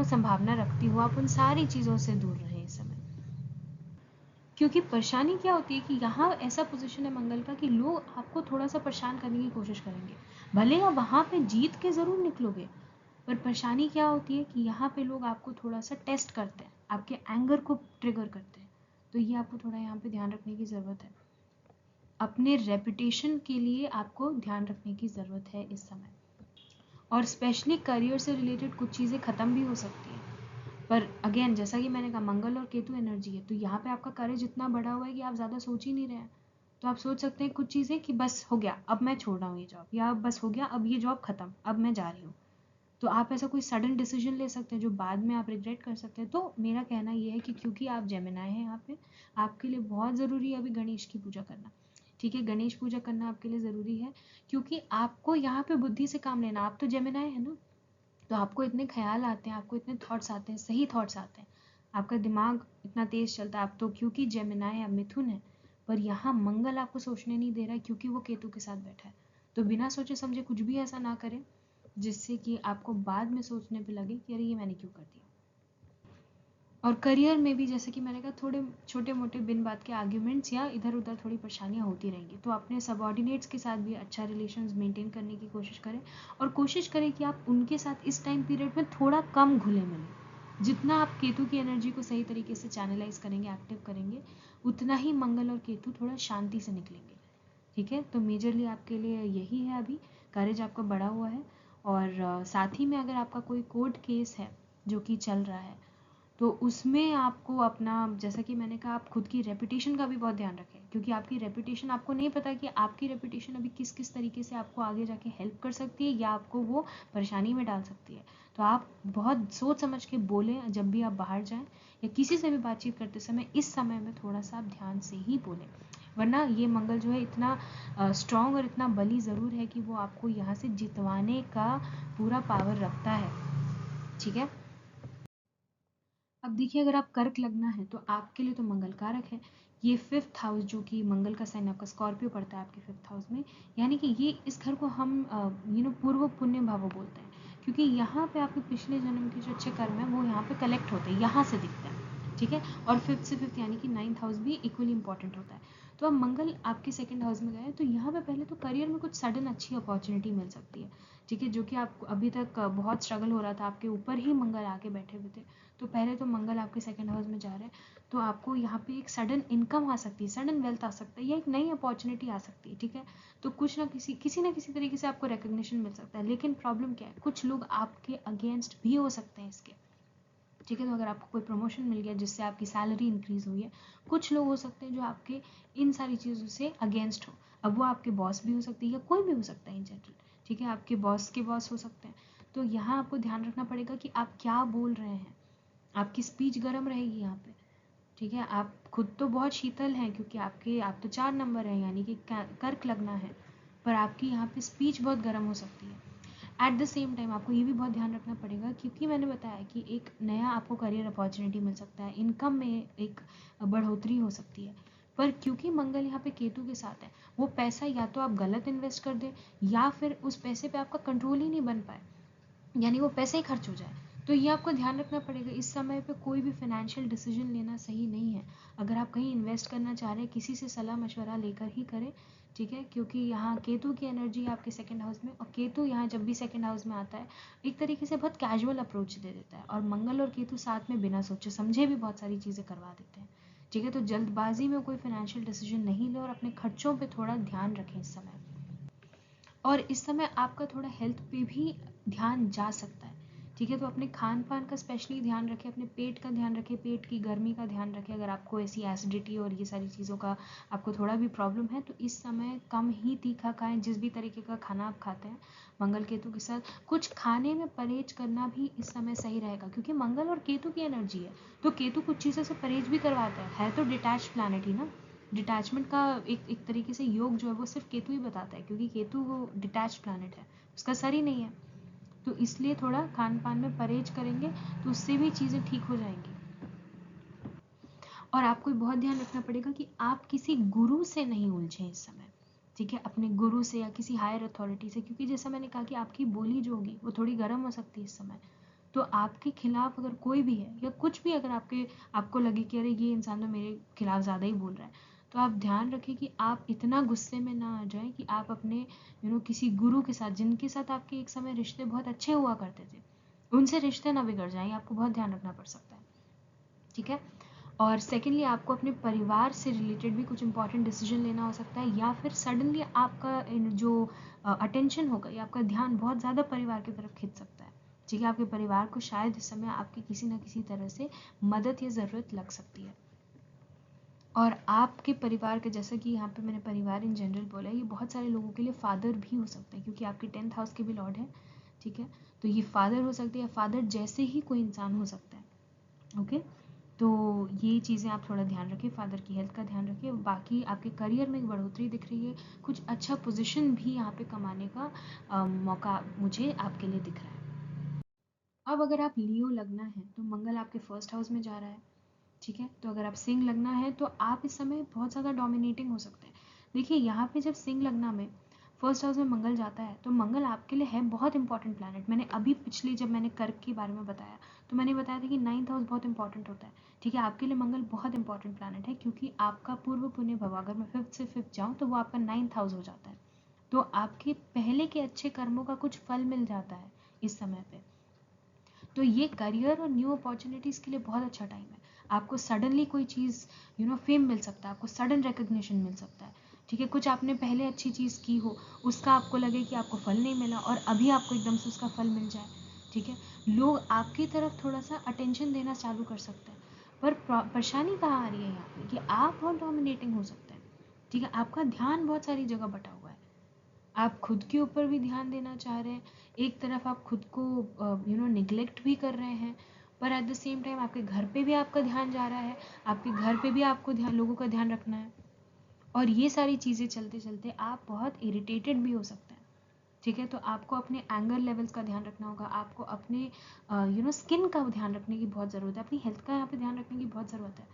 संभावना रखती हो, आप उन सारी चीज़ों से दूर रहें इस समय। क्योंकि परेशानी क्या होती है कि यहाँ ऐसा पोजीशन है मंगल का कि लोग आपको थोड़ा सा परेशान करने की कोशिश करेंगे, भले आप वहाँ पे जीत के ज़रूर निकलोगे, पर परेशानी क्या होती है कि यहाँ पे लोग आपको थोड़ा सा टेस्ट करते हैं, आपके एंगर को ट्रिगर करते हैं। तो ये आपको थोड़ा यहाँ पे ध्यान रखने की ज़रूरत है, अपने रेपुटेशन के लिए आपको ध्यान रखने की ज़रूरत है इस समय। और स्पेशली करियर से रिलेटेड कुछ चीज़ें ख़त्म भी हो सकती हैं, पर अगेन जैसा कि मैंने कहा मंगल और केतु एनर्जी है, तो यहाँ पे आपका करेज इतना बढ़ा हुआ है कि आप ज़्यादा सोच ही नहीं रहे हैं। तो आप सोच सकते हैं कुछ चीज़ें कि बस हो गया, अब मैं छोड़ रहा हूँ ये जॉब, या बस हो गया, अब ये जॉब खत्म, अब मैं जा रही हूँ। तो आप ऐसा कोई सडन डिसीजन ले सकते हैं जो बाद में आप रिग्रेट कर सकते हैं। तो मेरा कहना ये है कि क्योंकि आप जेमिनाई हैं यहाँ पे, आपके लिए बहुत ज़रूरी है अभी गणेश की पूजा करना, ठीक है। गणेश पूजा करना आपके लिए ज़रूरी है, क्योंकि आपको यहाँ पे बुद्धि से काम लेना, आप तो जेमिनाई है ना, तो आपको इतने ख्याल आते हैं, आपको इतने थॉट्स आते हैं, सही थॉट्स आते हैं, आपका दिमाग इतना तेज चलता है। आप तो क्योंकि जेमिनाई या मिथुन है, पर यहाँ मंगल आपको सोचने नहीं दे रहा है क्योंकि वो केतु के साथ बैठा है। तो बिना सोचे समझे कुछ भी ऐसा ना करें जिससे कि आपको बाद में सोचने पे लगे कि अरे ये मैंने क्यों कर दिया। और करियर में भी जैसे कि मैंने कहा, थोड़े छोटे मोटे बिन बात के आर्ग्यूमेंट्स या इधर उधर थोड़ी परेशानियां होती रहेंगी, तो अपने सबॉर्डिनेट्स के साथ भी अच्छा रिलेशंस मेंटेन करने की कोशिश करें, और कोशिश करें कि आप उनके साथ इस टाइम पीरियड में थोड़ा कम घुले मिलें। जितना आप केतु की एनर्जी को सही तरीके से चैनलाइज करेंगे, एक्टिव करेंगे, उतना ही मंगल और केतु थोड़ा शांति से निकलेंगे, ठीक है। तो मेजरली आपके लिए यही है अभी, करेज आपका बढ़ा हुआ है। और साथ ही में अगर आपका कोई कोर्ट केस है जो कि चल रहा है, तो उसमें आपको अपना, जैसा कि मैंने कहा, आप खुद की रेपुटेशन का भी बहुत ध्यान रखें, क्योंकि आपकी रेपुटेशन, आपको नहीं पता कि आपकी रेपुटेशन अभी किस किस तरीके से आपको आगे जाके हेल्प कर सकती है या आपको वो परेशानी में डाल सकती है। तो आप बहुत सोच समझ के बोलें जब भी आप बाहर जाएं या किसी से भी बातचीत करते समय। इस समय में थोड़ा सा आप ध्यान से ही बोलें, वरना ये मंगल जो है इतना स्ट्रॉन्ग और इतना बली ज़रूर है कि वो आपको यहाँ से जितवाने का पूरा पावर रखता है। ठीक है। अब देखिए, अगर आप कर्क लगना है तो आपके लिए तो मंगल कारक है। ये 5th हाउस, जो कि मंगल का साइन आपका स्कॉर्पियो पड़ता है आपके 5th हाउस में, यानी कि ये इस घर को हम पूर्व पुण्य भाव बोलते हैं, क्योंकि यहाँ पे आपके पिछले जन्म के जो अच्छे कर्म है वो यहाँ पे कलेक्ट होते हैं, यहाँ से दिखते हैं। ठीक है। और 5th से 5th यानी कि 9th हाउस भी इक्वली इंपॉर्टेंट होता है। तो अब मंगल आपके 2nd हाउस में गए तो यहाँ पे पहले तो करियर में कुछ सडन अच्छी अपॉर्चुनिटी मिल सकती है। ठीक है। जो कि आपको अभी तक बहुत स्ट्रगल हो रहा था, आपके ऊपर ही मंगल आके बैठे हुए थे। तो पहले तो मंगल आपके 2nd हाउस में जा रहे हैं, तो आपको यहाँ पे एक सडन इनकम आ सकती है, सडन वेल्थ आ सकता है, या एक नई अपॉर्चुनिटी आ सकती है। ठीक है। तो कुछ ना किसी तरीके से आपको रिकग्निशन मिल सकता है। लेकिन प्रॉब्लम क्या है, कुछ लोग आपके अगेंस्ट भी हो सकते हैं इसके। ठीक है। तो अगर आपको कोई प्रमोशन मिल गया जिससे आपकी सैलरी इंक्रीज हुई है, कुछ लोग हो सकते हैं जो आपके इन सारी चीज़ों से अगेंस्ट हो। अब वो आपके बॉस भी हो सकती है या कोई भी हो सकता है इन जनरल। ठीक है। आपके बॉस के बॉस हो सकते हैं। तो यहाँ आपको ध्यान रखना पड़ेगा कि आप क्या बोल रहे हैं। आपकी स्पीच गर्म रहेगी यहाँ पे। ठीक है। आप खुद तो बहुत शीतल हैं, क्योंकि आप तो 4 नंबर हैं, यानी कि कर्क लगना है, पर आपकी यहाँ पे स्पीच बहुत गर्म हो सकती है। एट द सेम टाइम आपको ये भी बहुत ध्यान रखना पड़ेगा, क्योंकि मैंने बताया कि एक नया आपको करियर अपॉर्चुनिटी मिल सकता है, इनकम में एक बढ़ोतरी हो सकती है। पर क्योंकि मंगल यहाँ पे केतु के साथ है, वो पैसा या तो आप गलत इन्वेस्ट कर दें या फिर उस पैसे पे आपका कंट्रोल ही नहीं बन पाए, यानी वो पैसे ही खर्च हो जाए। तो ये आपको ध्यान रखना पड़ेगा। इस समय पे कोई भी फाइनेंशियल डिसीजन लेना सही नहीं है। अगर आप कहीं इन्वेस्ट करना चाह रहे हैं, किसी से सलाह मशवरा लेकर ही करें। ठीक है। क्योंकि यहाँ केतु की एनर्जी है आपके 2nd हाउस में, और केतु यहाँ जब भी 2nd हाउस में आता है एक तरीके से बहुत कैजुअल अप्रोच दे देता है, और मंगल और केतु साथ में बिना सोचे समझे भी बहुत सारी चीज़ें करवा देते हैं। ठीक है। तो जल्दबाजी में कोई फाइनेंशियल डिसीजन नहीं ले, और अपने खर्चों पर थोड़ा ध्यान रखें इस समय। और इस समय आपका थोड़ा हेल्थ पे भी ध्यान जा सकता है। ठीक है। तो अपने खान पान का स्पेशली ध्यान रखें, अपने पेट का ध्यान रखें, पेट की गर्मी का ध्यान रखें। अगर आपको ऐसी एसिडिटी और ये सारी चीज़ों का आपको थोड़ा भी प्रॉब्लम है तो इस समय कम ही तीखा खाएं, जिस भी तरीके का खाना आप खाते हैं। मंगल केतु के साथ कुछ खाने में परहेज करना भी इस समय सही रहेगा, क्योंकि मंगल और केतु की एनर्जी है। तो केतु कुछ चीज़ों से परहेज भी करवाता है तो डिटैच प्लानट ही ना। डिटैचमेंट का एक तरीके से योग जो है वो सिर्फ केतु ही बताता है, क्योंकि केतु वो डिटैच प्लैनेट है, उसका सर ही नहीं है। तो इसलिए थोड़ा खान पान में परहेज करेंगे तो उससे भी चीज़ें ठीक हो जाएंगी। और आपको बहुत ध्यान रखना पड़ेगा कि आप किसी गुरु से नहीं उलझें इस समय। ठीक है। अपने गुरु से या किसी हायर अथॉरिटी से, क्योंकि जैसा मैंने कहा कि आपकी बोली जो होगी वो थोड़ी गर्म हो सकती है इस समय। तो आपके खिलाफ अगर कोई भी है या कुछ भी, अगर आपको लगे कि अरे ये इंसान तो मेरे खिलाफ ज़्यादा ही बोल रहा है, तो आप ध्यान रखें कि आप इतना गुस्से में ना आ जाएं कि आप अपने किसी गुरु के साथ, जिनके साथ आपके एक समय रिश्ते बहुत अच्छे हुआ करते थे, उनसे रिश्ते ना बिगड़ जाएं। आपको बहुत ध्यान रखना पड़ सकता है। ठीक है। और सेकेंडली आपको अपने परिवार से रिलेटेड भी कुछ इंपॉर्टेंट डिसीजन लेना हो सकता है, या फिर सडनली आपका जो अटेंशन होगा या आपका ध्यान बहुत ज़्यादा परिवार की तरफ खिंच सकता है। ठीक है। आपके परिवार को शायद इस समय आपकी किसी ना किसी तरह से मदद या ज़रूरत लग सकती है। और आपके परिवार के, जैसा कि यहाँ पे मैंने परिवार इन जनरल बोला है, ये बहुत सारे लोगों के लिए फादर भी हो सकते हैं, क्योंकि आपके 10th हाउस के भी लॉर्ड है। ठीक है। तो ये फादर हो सकते हैं, फादर जैसे ही कोई इंसान हो सकता है। ओके। तो ये चीज़ें आप थोड़ा ध्यान रखें, फादर की हेल्थ का ध्यान रखें। बाकी आपके करियर में एक बढ़ोतरी दिख रही है, कुछ अच्छा पोजीशन भी यहाँ पे कमाने का मौका मुझे आपके लिए दिख रहा है। अब अगर आप लियो लगना है तो मंगल आपके 1st हाउस में जा रहा है। ठीक है। तो अगर आप सिंह लगना है तो आप इस समय बहुत ज़्यादा डोमिनेटिंग हो सकते हैं। देखिए, यहाँ पे जब सिंह लगना में 1st हाउस में मंगल जाता है तो मंगल आपके लिए है बहुत इंपॉर्टेंट प्लैनेट। मैंने अभी पिछले जब मैंने कर्क के बारे में बताया तो मैंने बताया था कि 9th हाउस बहुत इंपॉर्टेंट होता है। ठीक है। आपके लिए मंगल बहुत इंपॉर्टेंट प्लैनेट है, क्योंकि आपका पूर्व पुण्य भव, अगर मैं 5th से 5th जाऊँ तो वो आपका 9th हाउस हो जाता है। तो आपके पहले के अच्छे कर्मों का कुछ फल मिल जाता है इस समय पे। तो ये करियर और न्यू अपॉर्चुनिटीज़ के लिए बहुत अच्छा टाइम है। आपको सडनली कोई चीज़ फेम मिल सकता है, आपको सडन रिकग्निशन मिल सकता है। ठीक है। कुछ आपने पहले अच्छी चीज़ की हो, उसका आपको लगे कि आपको फल नहीं मिला और अभी आपको एकदम से उसका फल मिल जाए। ठीक है, लोग आपकी तरफ थोड़ा सा अटेंशन देना चालू कर सकते हैं। पर परेशानी कहाँ आ रही है यहाँ पे कि आप बहुत डोमिनेटिंग हो सकते हैं। ठीक है, आपका ध्यान बहुत सारी जगह बटा हुआ है, आप खुद के ऊपर भी ध्यान देना चाह रहे हैं, एक तरफ आप खुद को निगलेक्ट भी कर रहे हैं, पर एट द सेम टाइम आपके घर पे भी आपका ध्यान जा रहा है, आपके घर पे भी आपको लोगों का ध्यान रखना है। और ये सारी चीज़ें चलते चलते आप बहुत इरिटेटेड भी हो सकते हैं। ठीक है, तो आपको अपने एंगर लेवल्स का ध्यान रखना होगा, आपको अपने स्किन का ध्यान रखने की बहुत ज़रूरत है, अपनी हेल्थ का यहाँ पे ध्यान रखने की बहुत ज़रूरत है।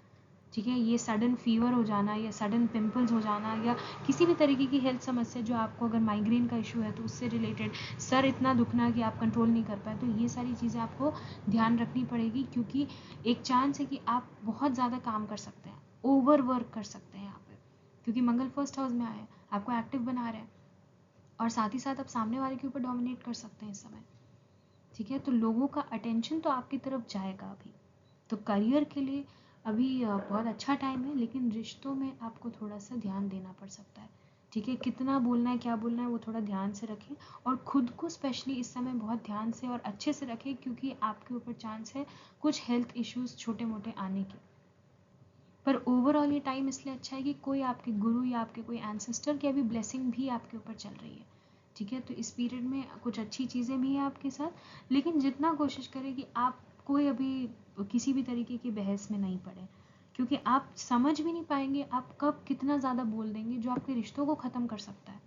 ठीक है, ये सडन फीवर हो जाना या सडन पिंपल्स हो जाना या किसी भी तरीके की हेल्थ समस्या, जो आपको अगर माइग्रेन का इशू है तो उससे रिलेटेड सर इतना दुखना कि आप कंट्रोल नहीं कर पाए, तो ये सारी चीज़ें आपको ध्यान रखनी पड़ेगी, क्योंकि एक चांस है कि आप बहुत ज़्यादा काम कर सकते हैं, ओवर वर्क कर सकते हैं यहाँ पे, क्योंकि मंगल फर्स्ट हाउस में आए हैं, आपको एक्टिव बना रहे हैं, और साथ ही साथ आप सामने वाले के ऊपर डोमिनेट कर सकते हैं इस समय। ठीक है, तो लोगों का अटेंशन तो आपकी तरफ जाएगा अभी। तो करियर के लिए अभी बहुत अच्छा टाइम है, लेकिन रिश्तों में आपको थोड़ा सा ध्यान देना पड़ सकता है। ठीक है, कितना बोलना है, क्या बोलना है, वो थोड़ा ध्यान से रखें, और खुद को स्पेशली इस समय बहुत ध्यान से और अच्छे से रखें, क्योंकि आपके ऊपर चांस है कुछ हेल्थ इश्यूज छोटे मोटे आने के। पर ओवरऑल ये टाइम इसलिए अच्छा है कि कोई आपके गुरु या आपके कोई एंसेस्टर की अभी ब्लेसिंग भी आपके ऊपर चल रही है। ठीक है, तो इस पीरियड में कुछ अच्छी चीज़ें भी हैं आपके साथ, लेकिन जितना कोशिश करें कि आप कोई अभी किसी भी तरीके की बहस में नहीं पड़े, क्योंकि आप समझ भी नहीं पाएंगे आप कब कितना ज़्यादा बोल देंगे जो आपके रिश्तों को ख़त्म कर सकता है।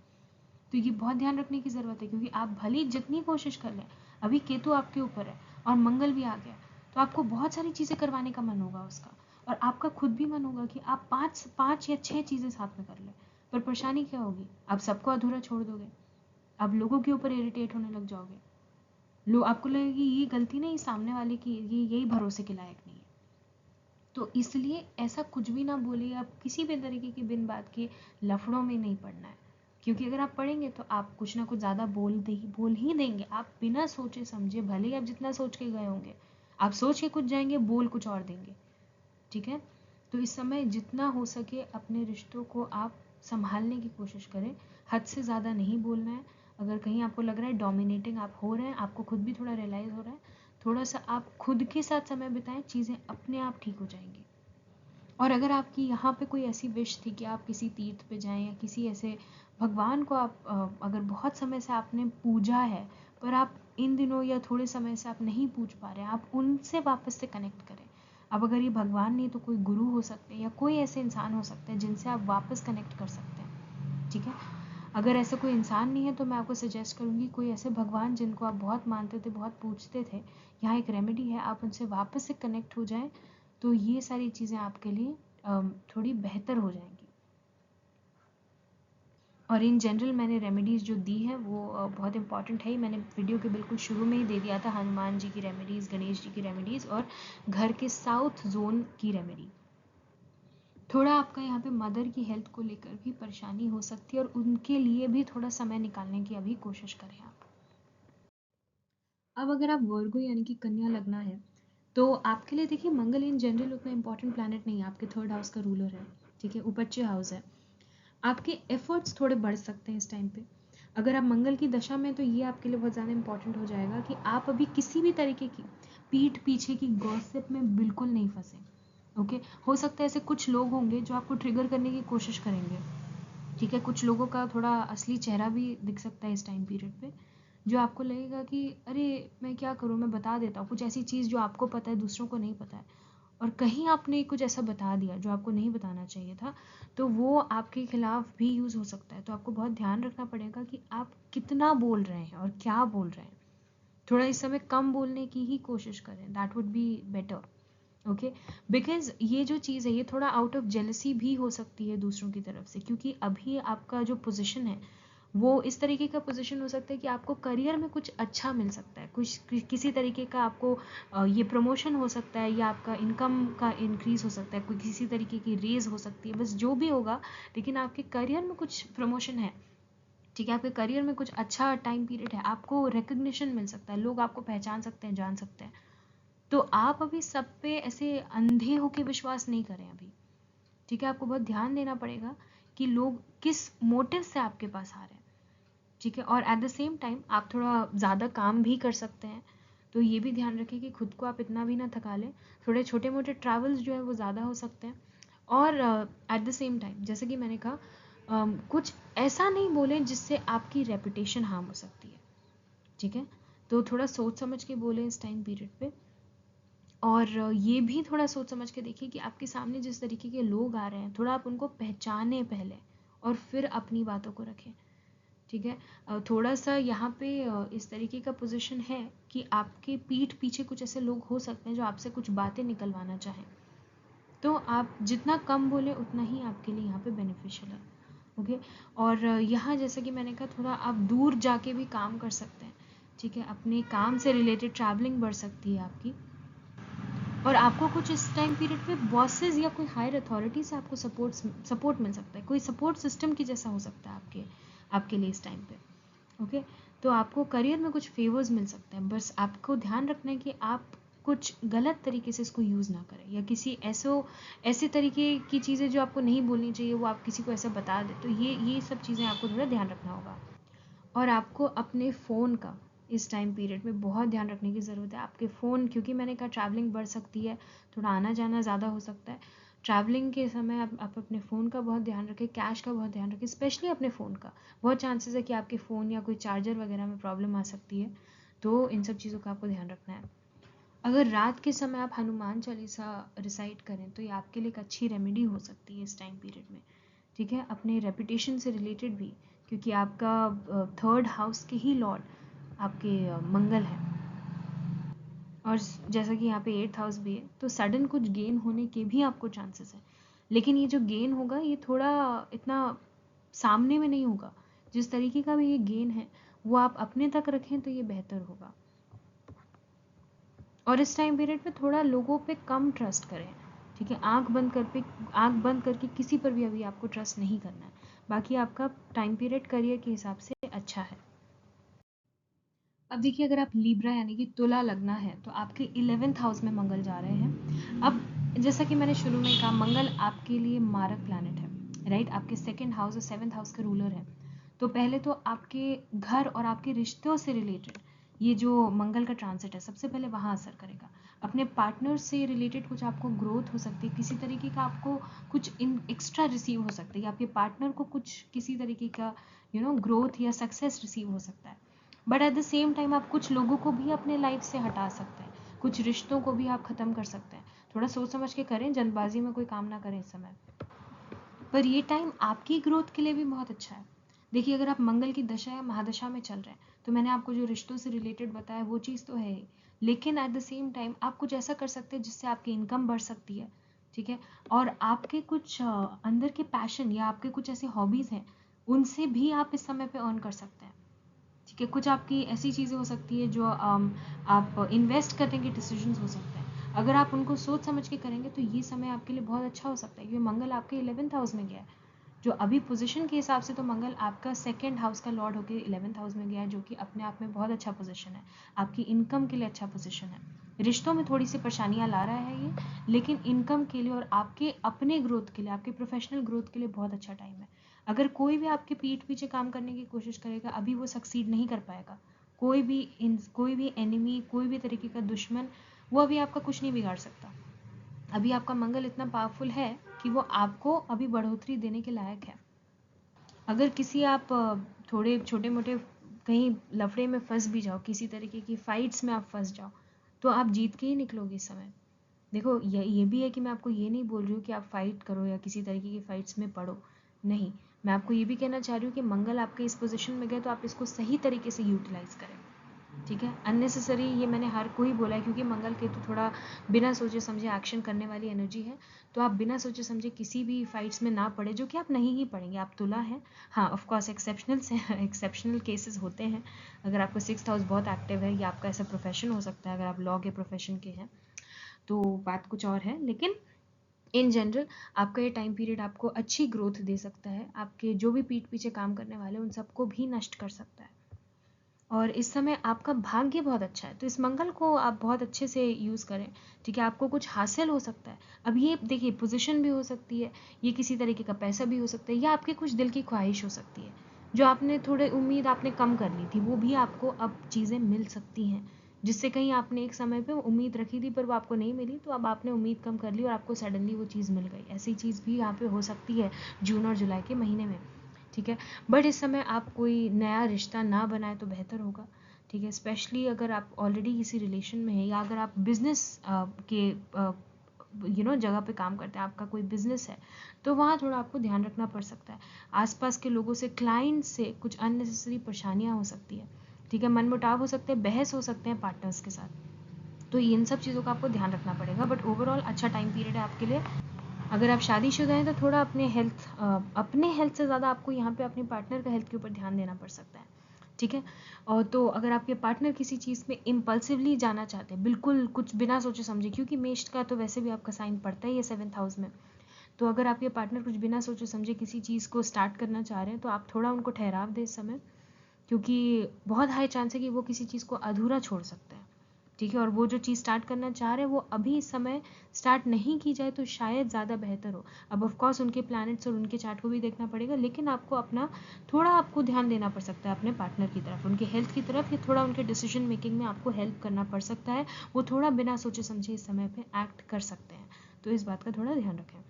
तो ये बहुत ध्यान रखने की ज़रूरत है, क्योंकि आप भले ही जितनी कोशिश कर लें, अभी केतु आपके ऊपर है और मंगल भी आ गया, तो आपको बहुत सारी चीज़ें करवाने का मन होगा उसका, और आपका खुद भी मन होगा कि आप पाँच पाँच या 6 चीज़ें साथ में कर लें। पर परेशानी क्या होगी, आप सबको अधूरा छोड़ दोगे, आप लोगों के ऊपर इरिटेट होने लग जाओगे, लोग आपको लगेगी ये गलती नहीं सामने वाले की, ये यही भरोसे के लायक नहीं है। तो इसलिए ऐसा कुछ भी ना बोलिए, आप किसी भी तरीके की बिन बात के लफड़ों में नहीं पड़ना है, क्योंकि अगर आप पढ़ेंगे तो आप कुछ ना कुछ ज़्यादा बोल ही देंगे, आप बिना सोचे समझे, भले ही आप जितना सोच के गए होंगे, आप सोच के कुछ जाएंगे, बोल कुछ और देंगे। ठीक है, तो इस समय जितना हो सके अपने रिश्तों को आप संभालने की कोशिश करें, हद से ज़्यादा नहीं बोलना है। अगर कहीं आपको लग रहा है डोमिनेटिंग आप हो रहे हैं, आपको खुद भी थोड़ा रियलाइज़ हो रहा है, थोड़ा सा आप खुद के साथ समय बिताएं, चीज़ें अपने आप ठीक हो जाएंगी। और अगर आपकी यहाँ पे कोई ऐसी विश थी कि आप किसी तीर्थ पे जाएं या किसी ऐसे भगवान को आप अगर बहुत समय से आपने पूजा है, पर आप इन दिनों या थोड़े समय से आप नहीं पूज पा रहे हैं, आप उनसे वापस से कनेक्ट करें। अब अगर ये भगवान नहीं तो कोई गुरु हो सकते हैं या कोई ऐसे इंसान हो सकते हैं जिनसे आप वापस कनेक्ट कर सकते हैं। ठीक है, अगर ऐसा कोई इंसान नहीं है तो मैं आपको सजेस्ट करूँगी कोई ऐसे भगवान जिनको आप बहुत मानते थे, बहुत पूजते थे, यहाँ एक रेमेडी है, आप उनसे वापस से कनेक्ट हो जाएं, तो ये सारी चीज़ें आपके लिए थोड़ी बेहतर हो जाएंगी। और इन जनरल मैंने रेमेडीज़ जो दी हैं वो बहुत इंपॉर्टेंट है, मैंने वीडियो के बिल्कुल शुरू में ही दे दिया था, हनुमान जी की रेमेडीज़, गणेश जी की रेमेडीज़ और घर के साउथ जोन की रेमेडी। थोड़ा आपका यहाँ पे मदर की हेल्थ को लेकर भी परेशानी हो सकती है, और उनके लिए भी थोड़ा समय निकालने की अभी कोशिश करें आप। अब अगर आप वर्गो यानी कि कन्या लगना है, तो आपके लिए देखिए मंगल इन जनरल उतना इंपॉर्टेंट प्लैनेट नहीं है, आपके 3rd हाउस का रूलर है। ठीक है, उपच्य हाउस है, आपके एफर्ट्स थोड़े बढ़ सकते हैं इस टाइम पे। अगर आप मंगल की दशा में, तो ये आपके लिए बहुत ज़्यादा इंपॉर्टेंट हो जाएगा कि आप अभी किसी भी तरीके की पीठ पीछे की गॉसिप में बिल्कुल नहीं फंसे। ओके, हो सकता है ऐसे कुछ लोग होंगे जो आपको ट्रिगर करने की कोशिश करेंगे। ठीक है, कुछ लोगों का थोड़ा असली चेहरा भी दिख सकता है इस टाइम पीरियड पे, जो आपको लगेगा कि अरे मैं क्या करूँ, मैं बता देता हूँ कुछ ऐसी चीज़ जो आपको पता है दूसरों को नहीं पता है, और कहीं आपने कुछ ऐसा बता दिया जो आपको नहीं बताना चाहिए था, तो वो आपके खिलाफ भी यूज़ हो सकता है। तो आपको बहुत ध्यान रखना पड़ेगा कि आप कितना बोल रहे हैं और क्या बोल रहे हैं। थोड़ा इस समय कम बोलने की ही कोशिश करें, that would be better. Okay, because ये जो चीज़ है ये थोड़ा आउट ऑफ जेलसी भी हो सकती है दूसरों की तरफ से, क्योंकि अभी आपका जो पोजीशन है वो इस तरीके का पोजीशन हो सकता है कि आपको करियर में कुछ अच्छा मिल सकता है, कुछ किसी तरीके का आपको ये प्रमोशन हो सकता है, या आपका इनकम का इंक्रीज हो सकता है, कोई किसी तरीके की रेज हो सकती है, बस जो भी होगा, लेकिन आपके करियर में कुछ प्रमोशन है। ठीक है, आपके करियर में कुछ अच्छा टाइम पीरियड है, आपको रिकग्निशन मिल सकता है, लोग आपको पहचान सकते हैं, जान सकते हैं। तो आप अभी सब पे ऐसे अंधे होके विश्वास नहीं करें अभी। ठीक है, आपको बहुत ध्यान देना पड़ेगा कि लोग किस मोटिव से आपके पास आ रहे हैं। ठीक है, और एट द सेम टाइम आप थोड़ा ज़्यादा काम भी कर सकते हैं, तो ये भी ध्यान रखें कि खुद को आप इतना भी ना थका लें। थोड़े छोटे मोटे ट्रैवल्स जो है वो ज़्यादा हो सकते हैं। और एट द सेम टाइम जैसे कि मैंने कहा, कुछ ऐसा नहीं बोलें जिससे आपकी रेपुटेशन हार्म हो सकती है, ठीक है। तो थोड़ा सोच समझ के बोलें इस टाइम पीरियड पे। और ये भी थोड़ा सोच समझ के देखिए कि आपके सामने जिस तरीके के लोग आ रहे हैं, थोड़ा आप उनको पहचाने पहले और फिर अपनी बातों को रखें, ठीक है। थोड़ा सा यहाँ पे इस तरीके का पोजीशन है कि आपके पीठ पीछे कुछ ऐसे लोग हो सकते हैं जो आपसे कुछ बातें निकलवाना चाहें, तो आप जितना कम बोले उतना ही आपके लिए यहाँ पे बेनिफिशियल है, ओके। और यहाँ जैसा कि मैंने कहा, थोड़ा आप दूर जाके भी काम कर सकते हैं, ठीक है। अपने काम से रिलेटेड ट्रैवलिंग बढ़ सकती है आपकी। और आपको कुछ इस टाइम पीरियड पे बॉसेस या कोई हायर अथॉरिटी से आपको सपोर्ट मिल सकता है, कोई सपोर्ट सिस्टम की जैसा हो सकता है आपके लिए इस टाइम पे, ओके। तो आपको करियर में कुछ फेवर्स मिल सकते हैं, बस आपको ध्यान रखना है कि आप कुछ गलत तरीके से इसको यूज़ ना करें, या किसी ऐसे तरीके की चीज़ें जो आपको नहीं बोलनी चाहिए वो आप किसी को ऐसा बता दें। तो ये सब चीज़ें आपको थोड़ा ध्यान रखना होगा। और आपको अपने फ़ोन का इस टाइम पीरियड में बहुत ध्यान रखने की ज़रूरत है। आपके फ़ोन, क्योंकि मैंने कहा ट्रैवलिंग बढ़ सकती है, थोड़ा आना जाना ज़्यादा हो सकता है। ट्रैवलिंग के समय आप अपने फ़ोन का बहुत ध्यान रखें, कैश का बहुत ध्यान रखें, स्पेशली अपने फ़ोन का। बहुत चांसेस है कि आपके फ़ोन या कोई चार्जर वगैरह में प्रॉब्लम आ सकती है, तो इन सब चीज़ों का आपको ध्यान रखना है। अगर रात के समय आप हनुमान चालीसा रिसाइट करें तो ये आपके लिए एक अच्छी रेमेडी हो सकती है इस टाइम पीरियड में, ठीक है। अपने रेपुटेशन से रिलेटेड भी, क्योंकि आपका थर्ड हाउस के ही लॉर्ड आपके मंगल है, और जैसा कि यहाँ पे 8th हाउस भी है, तो सडन कुछ गेन होने के भी आपको चांसेस है। लेकिन ये जो गेन होगा ये थोड़ा इतना सामने में नहीं होगा। जिस तरीके का भी ये गेन है वो आप अपने तक रखें तो ये बेहतर होगा। और इस टाइम पीरियड पे थोड़ा लोगों पे कम ट्रस्ट करें, ठीक है। आंख बंद करके किसी पर भी अभी आपको ट्रस्ट नहीं करना है। बाकी आपका टाइम पीरियड करियर के हिसाब से अच्छा है। अब देखिए, अगर आप लिब्रा यानी कि तुला लगना है तो आपके 11th हाउस में मंगल जा रहे हैं। अब जैसा कि मैंने शुरू में कहा, मंगल आपके लिए मारक प्लैनेट है, राइट। आपके 2nd हाउस और 7th हाउस के रूलर है। तो पहले तो आपके घर और आपके रिश्तों से रिलेटेड ये जो मंगल का ट्रांसिट है, सबसे पहले वहाँ असर करेगा। अपने पार्टनर से रिलेटेड कुछ आपको ग्रोथ हो सकती है, किसी तरीके का आपको कुछ एक्स्ट्रा रिसीव हो सकता है, आपके पार्टनर को कुछ किसी तरीके का ग्रोथ या सक्सेस रिसीव हो सकता है। But at the same time आप कुछ लोगों को भी अपने लाइफ से हटा सकते हैं, कुछ रिश्तों को भी आप ख़त्म कर सकते हैं। थोड़ा सोच समझ के करें, जल्दबाजी में कोई काम ना करें इस समय। पर ये टाइम आपकी ग्रोथ के लिए भी बहुत अच्छा है। देखिए, अगर आप मंगल की दशा या महादशा में चल रहे हैं तो मैंने आपको जो रिश्तों से रिलेटेड बताया वो चीज़ तो है ही, लेकिन एट द सेम टाइम आप कुछ ऐसा कर सकते हैं जिससे आपकी इनकम बढ़ सकती है, ठीक है। और आपके कुछ अंदर के पैशन या आपके कुछ ऐसे हॉबीज़ हैं, उनसे भी आप इस समय पे अर्न कर सकते हैं, ठीक है। कुछ आपकी ऐसी चीज़ें हो सकती है जो आप इन्वेस्ट करने के डिसीजंस हो सकते हैं। अगर आप उनको सोच समझ के करेंगे तो ये समय आपके लिए बहुत अच्छा हो सकता है, क्योंकि मंगल आपके 11th हाउस में गया है। जो अभी पोजीशन के हिसाब से तो मंगल आपका 2nd हाउस का लॉर्ड होकर 11th हाउस में गया है, जो कि अपने आप में बहुत अच्छा पोजीशन है, आपकी इनकम के लिए अच्छा पोजीशन है। रिश्तों में थोड़ी सी परेशानियां ला रहा है ये, लेकिन इनकम के लिए और आपके अपने ग्रोथ के लिए, आपके प्रोफेशनल ग्रोथ के लिए बहुत अच्छा टाइम है। अगर कोई भी आपके पीठ पीछे काम करने की कोशिश करेगा, अभी वो सक्सीड नहीं कर पाएगा। कोई भी एनिमी, कोई भी तरीके का दुश्मन, वो अभी आपका कुछ नहीं बिगाड़ सकता। अभी आपका मंगल इतना पावरफुल है कि वो आपको अभी बढ़ोतरी देने के लायक है। अगर किसी आप थोड़े छोटे मोटे कहीं लफड़े में फंस भी जाओ, किसी तरीके की फाइट्स में आप फंस जाओ, तो आप जीत के ही निकलोगे इस समय। देखो, ये भी है कि मैं आपको ये नहीं बोल रही हूँ कि आप फाइट करो या किसी तरीके की फाइट्स में पड़ो, नहीं। मैं आपको ये भी कहना चाह रही हूँ कि मंगल आपके इस पोजीशन में गए तो आप इसको सही तरीके से यूटिलाइज करें, ठीक है। अननेसेसरी ये मैंने हर कोई बोला है, क्योंकि मंगल केतु थोड़ा बिना सोचे समझे एक्शन करने वाली एनर्जी है। तो आप बिना सोचे समझे किसी भी फाइट्स में ना पड़े, जो कि आप नहीं ही पड़ेंगे, आप तुला हैं। हाँ, ऑफकोर्स एक्सेप्शनल केसेस होते हैं। अगर आपका 6th हाउस बहुत एक्टिव है या आपका ऐसा प्रोफेशन हो सकता है, अगर आप लॉ के प्रोफेशन के हैं तो बात कुछ और है, लेकिन इन जनरल आपका ये टाइम पीरियड आपको अच्छी ग्रोथ दे सकता है। आपके जो भी पीठ पीछे काम करने वाले उन सबको भी नष्ट कर सकता है। और इस समय आपका भाग्य बहुत अच्छा है, तो इस मंगल को आप बहुत अच्छे से यूज़ करें, ठीक है। आपको कुछ हासिल हो सकता है। अब ये देखिए, पोजीशन भी हो सकती है, ये किसी तरीके का पैसा भी हो सकता है, या आपके कुछ दिल की ख्वाहिश हो सकती है, जो आपने थोड़े उम्मीद आपने कम कर ली थी, वो भी आपको अब चीज़ें मिल सकती हैं, जिससे कहीं आपने एक समय पे उम्मीद रखी थी पर वो आपको नहीं मिली, तो अब आपने उम्मीद कम कर ली और आपको सडनली वो चीज़ मिल गई। ऐसी चीज़ भी यहाँ पे हो सकती है जून और जुलाई के महीने में, ठीक है। बट इस समय आप कोई नया रिश्ता ना बनाए तो बेहतर होगा, ठीक है। स्पेशली अगर आप ऑलरेडी किसी रिलेशन में हैं, या अगर आप बिजनेस के जगह पे काम करते हैं, आपका कोई बिजनेस है, तो वहाँ थोड़ा आपको ध्यान रखना पड़ सकता है। आसपास के लोगों से, क्लाइंट से कुछ अननेसेसरी परेशानियाँ हो सकती है, ठीक है। मनमुटाव हो सकते हैं, बहस हो सकते हैं पार्टनर्स के साथ, तो इन सब चीज़ों का आपको ध्यान रखना पड़ेगा। बट ओवरऑल अच्छा टाइम पीरियड है आपके लिए। अगर आप शादीशुदा हैं तो थोड़ा अपने हेल्थ से ज़्यादा आपको यहाँ पे अपने पार्टनर का हेल्थ के ऊपर ध्यान देना पड़ सकता है, ठीक है। और तो अगर आपके पार्टनर किसी चीज़ में इम्पल्सिवली जाना चाहते हैं, बिल्कुल कुछ बिना सोचे समझे, क्योंकि मेष का तो वैसे भी आपका साइन पड़ता ही है 7th हाउस में, तो अगर आपके पार्टनर कुछ बिना सोचे समझे किसी चीज़ को स्टार्ट करना चाह रहे हैं, तो आप थोड़ा उनको ठहराव दें इस समय, क्योंकि बहुत हाई चांस है कि वो किसी चीज़ को अधूरा छोड़ सकते हैं, ठीक है। और वो जो चीज़ स्टार्ट करना चाह रहे हैं वो अभी इस समय स्टार्ट नहीं की जाए तो शायद ज़्यादा बेहतर हो। अब ऑफ कोर्स उनके प्लैनेट्स और उनके चार्ट को भी देखना पड़ेगा, लेकिन आपको ध्यान देना पड़ सकता है अपने पार्टनर की तरफ, उनके हेल्थ की तरफ, या थोड़ा उनके डिसीजन मेकिंग में आपको हेल्प करना पड़ सकता है। वो थोड़ा बिना सोचे समझे इस समय पे एक्ट कर सकते हैं, तो इस बात का थोड़ा ध्यान रखें।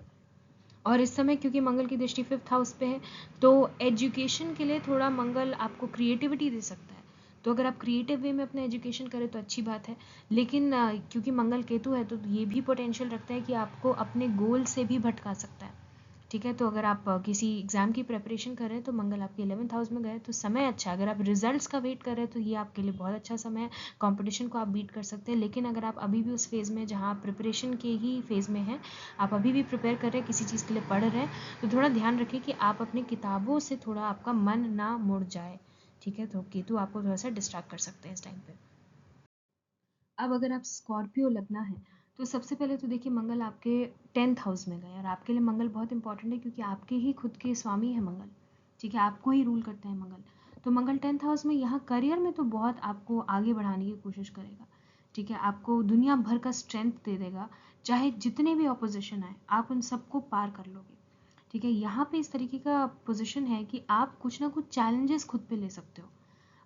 और इस समय क्योंकि मंगल की दृष्टि 5th हाउस पे है, तो एजुकेशन के लिए थोड़ा मंगल आपको क्रिएटिविटी दे सकता है। तो अगर आप क्रिएटिव वे में अपना एजुकेशन करें तो अच्छी बात है, लेकिन क्योंकि मंगल केतु है तो ये भी पोटेंशियल रखता है कि आपको अपने गोल से भी भटका सकता है, ठीक है। तो अगर आप किसी एग्ज़ाम की प्रिपरेशन कर रहे हैं तो मंगल आपके 11th हाउस में गए तो समय अच्छा है। अगर आप रिजल्ट्स का वेट कर रहे हैं तो ये आपके लिए बहुत अच्छा समय है, कंपटीशन को आप बीट कर सकते हैं। लेकिन अगर आप अभी भी उस फेज़ में जहाँ आप प्रिपरेशन के ही फेज़ में हैं, आप अभी भी प्रिपेयर कर रहे हैं, किसी चीज़ के लिए पढ़ रहे हैं, तो थोड़ा ध्यान रखें कि आप अपनी किताबों से थोड़ा आपका मन ना मुड़ जाए, ठीक है। तो केतु आपको थोड़ा सा डिस्ट्रैक्ट कर सकते हैं इस टाइम पे। अब अगर आप स्कॉर्पियो लगना है तो सबसे पहले तो देखिए मंगल आपके 10th हाउस में गए, और आपके लिए मंगल बहुत इंपॉर्टेंट है क्योंकि आपके ही खुद के स्वामी है मंगल, ठीक है। आपको ही रूल करते हैं मंगल, तो मंगल 10th हाउस में यहाँ करियर में तो बहुत आपको आगे बढ़ाने की कोशिश करेगा, ठीक है। आपको दुनिया भर का स्ट्रेंथ दे देगा, चाहे जितने भी ऑपोजिशन आए आप उन सबको पार कर लोगे, ठीक है। यहाँ पे इस तरीके का पोजिशन है कि आप कुछ ना कुछ चैलेंजेस खुद पे ले सकते हो।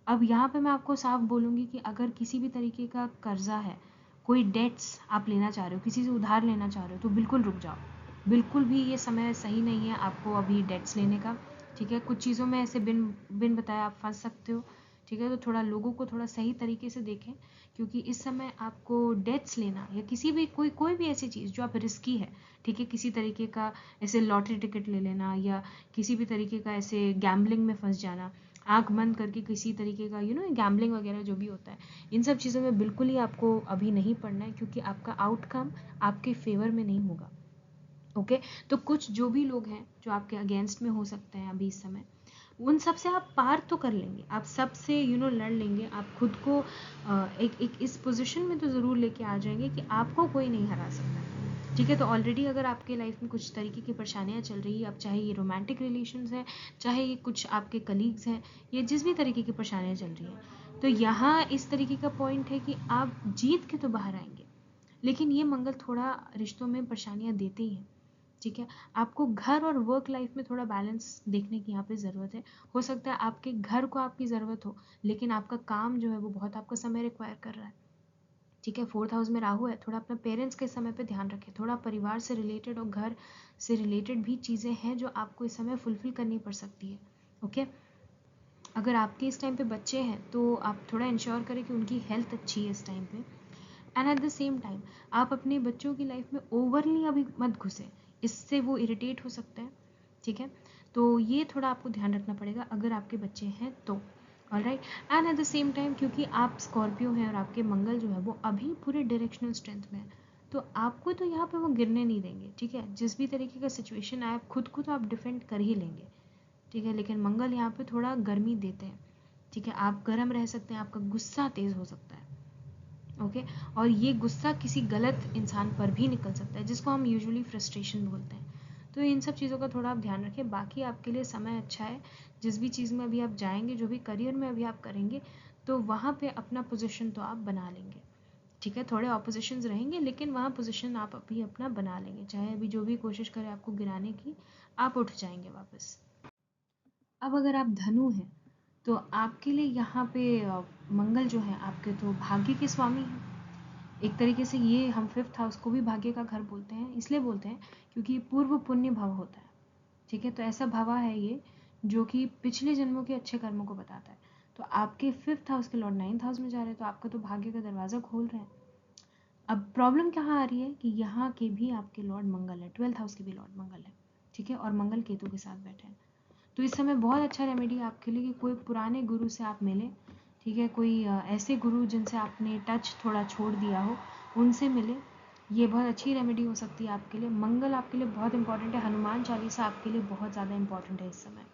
अब यहाँ पे मैं आपको साफ बोलूँगी कि अगर किसी भी तरीके का कर्जा है, कोई डेट्स आप लेना चाह रहे हो, किसी से उधार लेना चाह रहे हो, तो बिल्कुल रुक जाओ। बिल्कुल भी ये समय सही नहीं है आपको अभी डेट्स लेने का, ठीक है। कुछ चीज़ों में ऐसे बिन बिन बताए आप फंस सकते हो, ठीक है। तो थोड़ा लोगों को थोड़ा सही तरीके से देखें, क्योंकि इस समय आपको डेट्स लेना या किसी भी कोई भी ऐसी चीज़ जो आप रिस्की है, ठीक है, किसी तरीके का ऐसे लॉटरी टिकट ले लेना या किसी भी तरीके का ऐसे गैम्बलिंग में फंस जाना, आंख बंद करके किसी तरीके का गैम्बलिंग वगैरह जो भी होता है, इन सब चीज़ों में बिल्कुल ही आपको अभी नहीं पड़ना है, क्योंकि आपका आउटकम आपके फेवर में नहीं होगा, ओके। तो कुछ जो भी लोग हैं जो आपके अगेंस्ट में हो सकते हैं अभी इस समय, उन सब से आप पार तो कर लेंगे, आप सबसे लड़ लेंगे, आप खुद को एक इस पोजीशन में तो ज़रूर लेके आ जाएंगे कि आपको कोई नहीं हरा सकता, ठीक है। तो ऑलरेडी अगर आपके लाइफ में कुछ तरीके की परेशानियाँ चल रही है, अब चाहे ये रोमांटिक रिलेशंस हैं, चाहे ये कुछ आपके कलीग्स हैं, या जिस भी तरीके की परेशानियाँ चल रही हैं, तो यहाँ इस तरीके का पॉइंट है कि आप जीत के तो बाहर आएंगे, लेकिन ये मंगल थोड़ा रिश्तों में परेशानियाँ देते ही हैं, ठीक है। आपको घर और वर्क लाइफ में थोड़ा बैलेंस देखने की यहाँ पे ज़रूरत है। हो सकता है आपके घर को आपकी ज़रूरत हो, लेकिन आपका काम जो है वो बहुत आपका समय रिक्वायर कर रहा है, ठीक है। 4th हाउस में राहु है, थोड़ा अपने पेरेंट्स के समय पे ध्यान रखें, थोड़ा परिवार से रिलेटेड और घर से रिलेटेड भी चीज़ें हैं जो आपको इस समय फुलफिल करनी पड़ सकती है, ओके। अगर आपके इस टाइम पे बच्चे हैं तो आप थोड़ा इंश्योर करें कि उनकी हेल्थ अच्छी है इस टाइम पे, and at the same time आप अपने बच्चों की लाइफ में ओवरली अभी मत घुसें, इससे वो इरिटेट हो सकते हैं, ठीक है। तो ये थोड़ा आपको ध्यान रखना पड़ेगा अगर आपके बच्चे हैं तो, alright. And at the same time क्योंकि आप स्कॉर्पियो हैं और आपके मंगल जो है वो अभी पूरे डायरेक्शनल स्ट्रेंथ में है, तो आपको तो यहाँ पे वो गिरने नहीं देंगे, ठीक है। जिस भी तरीके का सिचुएशन आए खुद को तो आप डिफेंड कर ही लेंगे, ठीक है। लेकिन मंगल यहाँ पे थोड़ा गर्मी देते हैं, ठीक है। आप गर्म रह सकते हैं, आपका गुस्सा तेज़ हो सकता है, ओके। और ये गुस्सा किसी गलत इंसान पर भी निकल सकता है, जिसको हम यूजुअली फ्रस्ट्रेशन बोलते हैं। तो इन सब चीज़ों का थोड़ा आप ध्यान रखें। बाकी आपके लिए समय अच्छा है, जिस भी चीज़ में अभी आप जाएंगे, जो भी करियर में अभी आप करेंगे, तो वहाँ पे अपना पोजीशन तो आप बना लेंगे, ठीक है। थोड़े ऑपोजिशंस रहेंगे लेकिन वहाँ पोजीशन आप अभी अपना बना लेंगे, चाहे अभी जो भी कोशिश करे आपको गिराने की, आप उठ जाएंगे वापस। अब अगर आप धनु हैं तो आपके लिए यहाँ पे मंगल जो है आपके तो भाग्य के स्वामी हैं। एक तरीके से ये हम 5th हाउस को भी भाग्य का घर बोलते हैं, इसलिए बोलते हैं क्योंकि पूर्व पुण्य भव होता है। ठीक है, तो ऐसा भवा है ये जो कि पिछले जन्मों के अच्छे कर्मों को बताता है। तो आपके 5th हाउस के लॉर्ड 9th हाउस में जा रहे हैं, तो आपका तो भाग्य का दरवाजा खोल रहे हैं। अब प्रॉब्लम कहाँ आ रही है कि यहाँ के भी आपके लॉर्ड मंगल है, 12th हाउस के भी लॉर्ड मंगल है। ठीक है, और मंगल केतु के साथ बैठे हैं। तो इस समय बहुत अच्छा रेमेडी आपके लिए कि कोई पुराने गुरु से आप मिलें। ठीक है, कोई ऐसे गुरु जिनसे आपने टच थोड़ा छोड़ दिया हो, उनसे मिले। ये बहुत अच्छी रेमेडी हो सकती है आपके लिए। मंगल आपके लिए बहुत इंपॉर्टेंट है। हनुमान चालीसा आपके लिए बहुत ज़्यादा इंपॉर्टेंट है इस समय।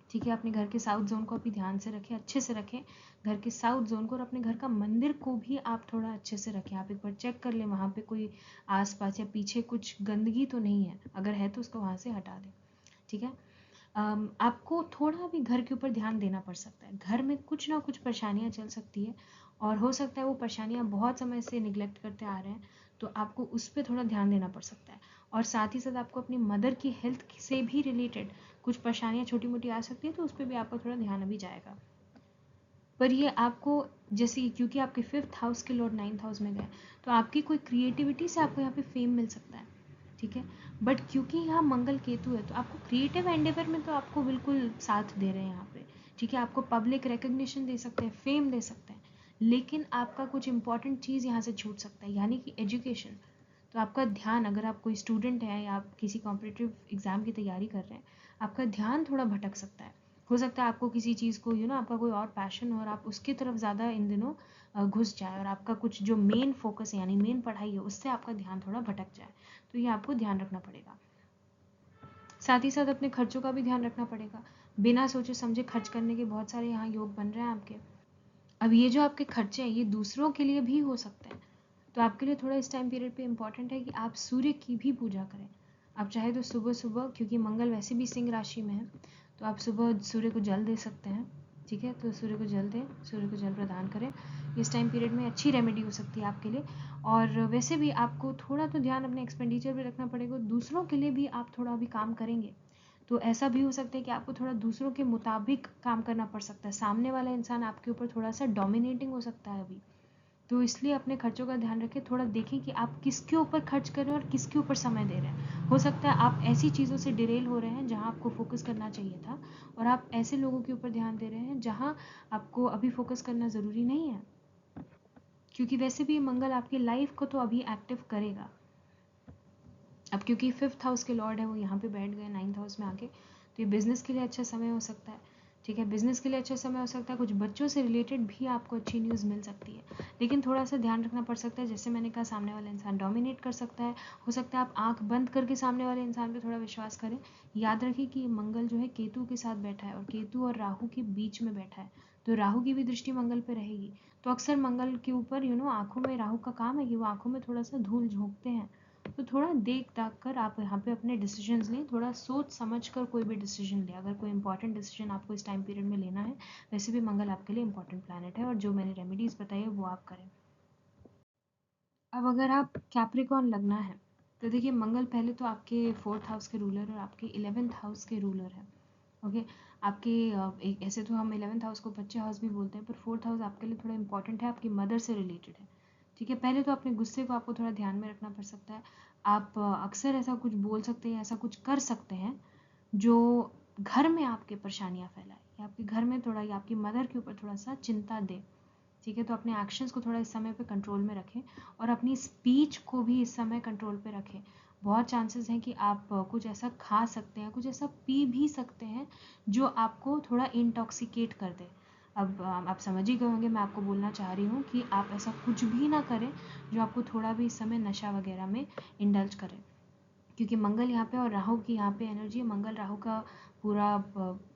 ठीक है, अपने घर के साउथ जोन को अभी ध्यान से रखें, अच्छे से रखें घर के साउथ जोन को, और अपने घर का मंदिर को भी आप थोड़ा अच्छे से रखें। आप एक बार चेक कर लें वहाँ पे कोई आसपास या पीछे कुछ गंदगी तो नहीं है, अगर है तो उसको वहाँ से हटा दें। ठीक है, आपको थोड़ा भी घर के ऊपर ध्यान देना पड़ सकता है। घर में कुछ ना कुछ परेशानियाँ चल सकती है, और हो सकता है वो परेशानियाँ बहुत समय से निगलेक्ट करते आ रहे हैं, तो आपको उस पर थोड़ा ध्यान देना पड़ सकता है। और साथ ही साथ आपको अपनी मदर की हेल्थ से भी रिलेटेड कुछ परेशानियाँ छोटी मोटी आ सकती है, तो उस पर भी आपका थोड़ा ध्यान अभी जाएगा। पर ये आपको जैसे क्योंकि आपके 5th हाउस के लॉर्ड 9th हाउस में गए, तो आपकी कोई क्रिएटिविटी से आपको यहाँ पे फेम मिल सकता है। ठीक है, बट क्योंकि यहाँ मंगल केतु है, तो आपको क्रिएटिव एंडेवर में तो आपको बिल्कुल साथ दे रहे हैं यहाँ पे। ठीक है, आपको पब्लिक रिकग्निशन दे सकते हैं, फेम दे सकते हैं, लेकिन आपका कुछ इंपॉर्टेंट चीज़ यहाँ से छूट सकता है, यानी कि एजुकेशन। तो आपका ध्यान, अगर आप कोई स्टूडेंट हैं या आप किसी कॉम्पिटिटिव एग्जाम की तैयारी कर रहे हैं, आपका ध्यान थोड़ा भटक सकता है। हो सकता है आपको किसी चीज़ को आपका कोई और पैशन हो और आप उसकी तरफ ज़्यादा इन दिनों घुस जाए, और आपका कुछ जो मेन फोकस है यानी मेन पढ़ाई है उससे आपका ध्यान थोड़ा भटक जाए। तो ये आपको ध्यान रखना पड़ेगा। साथ ही साथ अपने खर्चों का भी ध्यान रखना पड़ेगा। बिना सोचे समझे खर्च करने के बहुत सारे यहाँ योग बन रहे हैं आपके। अब ये जो आपके खर्चे हैं ये दूसरों के लिए भी हो सकते हैं, तो आपके लिए थोड़ा इस टाइम पीरियड पे इम्पॉर्टेंट है कि आप सूर्य की भी पूजा करें। आप चाहे तो सुबह सुबह, क्योंकि मंगल वैसे भी सिंह राशि में है, तो आप सुबह सूर्य को जल दे सकते हैं। ठीक है, तो सूर्य को जल दें, सूर्य को जल प्रदान करें। इस टाइम पीरियड में अच्छी रेमेडी हो सकती है आपके लिए। और वैसे भी आपको थोड़ा तो ध्यान अपने एक्सपेंडिचर पे रखना पड़ेगा। दूसरों के लिए भी आप थोड़ा अभी काम करेंगे, तो ऐसा भी हो सकता है कि आपको थोड़ा दूसरों के मुताबिक काम करना पड़ सकता है। सामने वाला इंसान आपके ऊपर थोड़ा सा डोमिनेटिंग हो सकता है अभी, तो इसलिए अपने खर्चों का ध्यान रखें। थोड़ा देखें कि आप किसके ऊपर खर्च कर रहे हैं और किसके ऊपर समय दे रहे हैं। हो सकता है आप ऐसी चीज़ों से डिरेल हो रहे हैं जहां आपको फोकस करना चाहिए था, और आप ऐसे लोगों के ऊपर ध्यान दे रहे हैं जहां आपको अभी फोकस करना ज़रूरी नहीं है, क्योंकि वैसे भी मंगल आपकी लाइफ को तो अभी एक्टिव करेगा। अब क्योंकि 5th हाउस के लॉर्ड है वो यहाँ पे बैठ गए 9th हाउस में आके, तो ये बिजनेस के लिए अच्छा समय हो सकता है। ठीक है, बिजनेस के लिए अच्छा समय हो सकता है। कुछ बच्चों से रिलेटेड भी आपको अच्छी न्यूज़ मिल सकती है, लेकिन थोड़ा सा ध्यान रखना पड़ सकता है। जैसे मैंने कहा, सामने वाला इंसान डोमिनेट कर सकता है। हो सकता है आप आंख बंद करके सामने वाले इंसान पे थोड़ा विश्वास करें। याद रखिए कि मंगल जो है केतु के साथ बैठा है, और केतु और राहु के बीच में बैठा है, तो राहु की भी दृष्टि मंगल पे रहेगी। तो अक्सर मंगल के ऊपर आंखों में, राहु का काम है कि वो आंखों में थोड़ा सा धूल झोंकते हैं। तो थोड़ा देख दाख कर आप यहाँ पे अपने डिसीजंस लें, थोड़ा सोच समझ कर कोई भी डिसीजन लें, अगर कोई इंपॉर्टेंट डिसीजन आपको इस टाइम पीरियड में लेना है। वैसे भी मंगल आपके लिए इंपॉर्टेंट प्लैनेट है, और जो मैंने रेमेडीज बताई है वो आप करें। अब अगर आप कैप्रिकॉर्न लगना है, तो देखिए मंगल पहले तो आपके 4th हाउस के रूलर और आपके 11th हाउस के रूलर है। ओके, आपके एक ऐसे तो हम 11th हाउस को बच्चे हाउस भी बोलते हैं, पर 4th हाउस आपके लिए थोड़ा इंपॉर्टेंट है, आपकी मदर से रिलेटेड है। ठीक है, पहले तो अपने गुस्से को आपको थोड़ा ध्यान में रखना पड़ सकता है। आप अक्सर ऐसा कुछ बोल सकते हैं, ऐसा कुछ कर सकते हैं जो घर में आपके परेशानियां फैलाए, या आपके घर में थोड़ा, या आपकी मदर के ऊपर थोड़ा सा चिंता दे। ठीक है, तो अपने एक्शंस को थोड़ा इस समय पे कंट्रोल में रखें, और अपनी स्पीच को भी इस समय कंट्रोल पे रखें। बहुत चांसेस हैं कि आप कुछ ऐसा खा सकते हैं, कुछ ऐसा पी भी सकते हैं जो आपको थोड़ा इंटॉक्सिकेट कर दे। अब आप समझ ही गए होंगे मैं आपको बोलना चाह रही हूँ कि आप ऐसा कुछ भी ना करें जो आपको थोड़ा भी इस समय नशा वगैरह में इंडल्ज करे, क्योंकि मंगल यहाँ पे और राहु की यहाँ पे एनर्जी, मंगल राहु का पूरा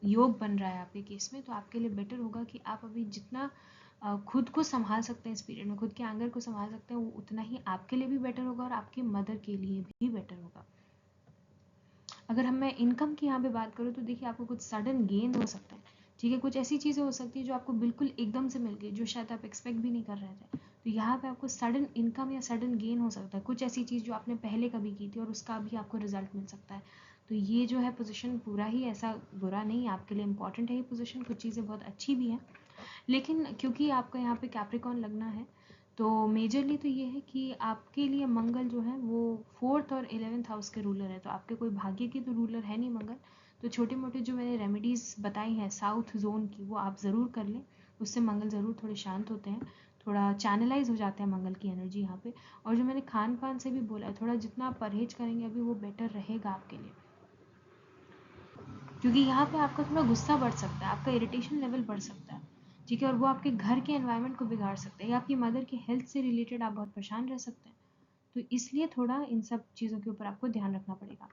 योग बन रहा है आपके केस में। तो आपके लिए बेटर होगा कि आप अभी जितना खुद को संभाल सकते हैं इस पीरियड में, खुद के एंगर को संभाल सकते हैं, वो उतना ही आपके लिए भी बेटर होगा और आपकी मदर के लिए भी बेटर होगा। अगर मैं इनकम की यहाँ पे बात करूँ, तो देखिए आपको कुछ सडन गेन हो सकता है। ठीक है, कुछ ऐसी चीज़ें हो सकती है जो आपको बिल्कुल एकदम से मिल गई, जो शायद आप एक्सपेक्ट भी नहीं कर रहे थे। तो यहाँ पे आपको सडन इनकम या सडन गेन हो सकता है, कुछ ऐसी चीज़ जो आपने पहले कभी की थी और उसका भी आपको रिजल्ट मिल सकता है। तो ये जो है पोजीशन पूरा ही ऐसा बुरा नहीं, आपके लिए इम्पॉर्टेंट है ये पोजीशन, कुछ चीज़ें बहुत अच्छी भी हैं, लेकिन क्योंकि आपका यहाँ पे कैप्रिकॉन लगना है तो मेजरली तो ये है कि आपके लिए मंगल जो है वो 4th और 11th हाउस के रूलर है, तो आपके कोई भाग्य की तो रूलर है नहीं मंगल। तो छोटे मोटे जो मैंने रेमेडीज़ बताई हैं साउथ जोन की वो आप ज़रूर कर लें, उससे मंगल ज़रूर थोड़े शांत होते हैं, थोड़ा चैनलाइज हो जाते हैं मंगल की एनर्जी यहाँ पे। और जो मैंने खान पान से भी बोला है, थोड़ा जितना आप परहेज करेंगे अभी वो बेटर रहेगा आपके लिए, क्योंकि यहाँ पे आपका थोड़ा गुस्सा बढ़ सकता है, आपका इरिटेशन लेवल बढ़ सकता है, ठीक है, और वो आपके घर के एनवायरनमेंट को बिगाड़ सकते हैं, या आपकी मदर की हेल्थ से रिलेटेड आप बहुत परेशान रह सकते हैं। तो इसलिए थोड़ा इन सब चीज़ों के ऊपर आपको ध्यान रखना पड़ेगा।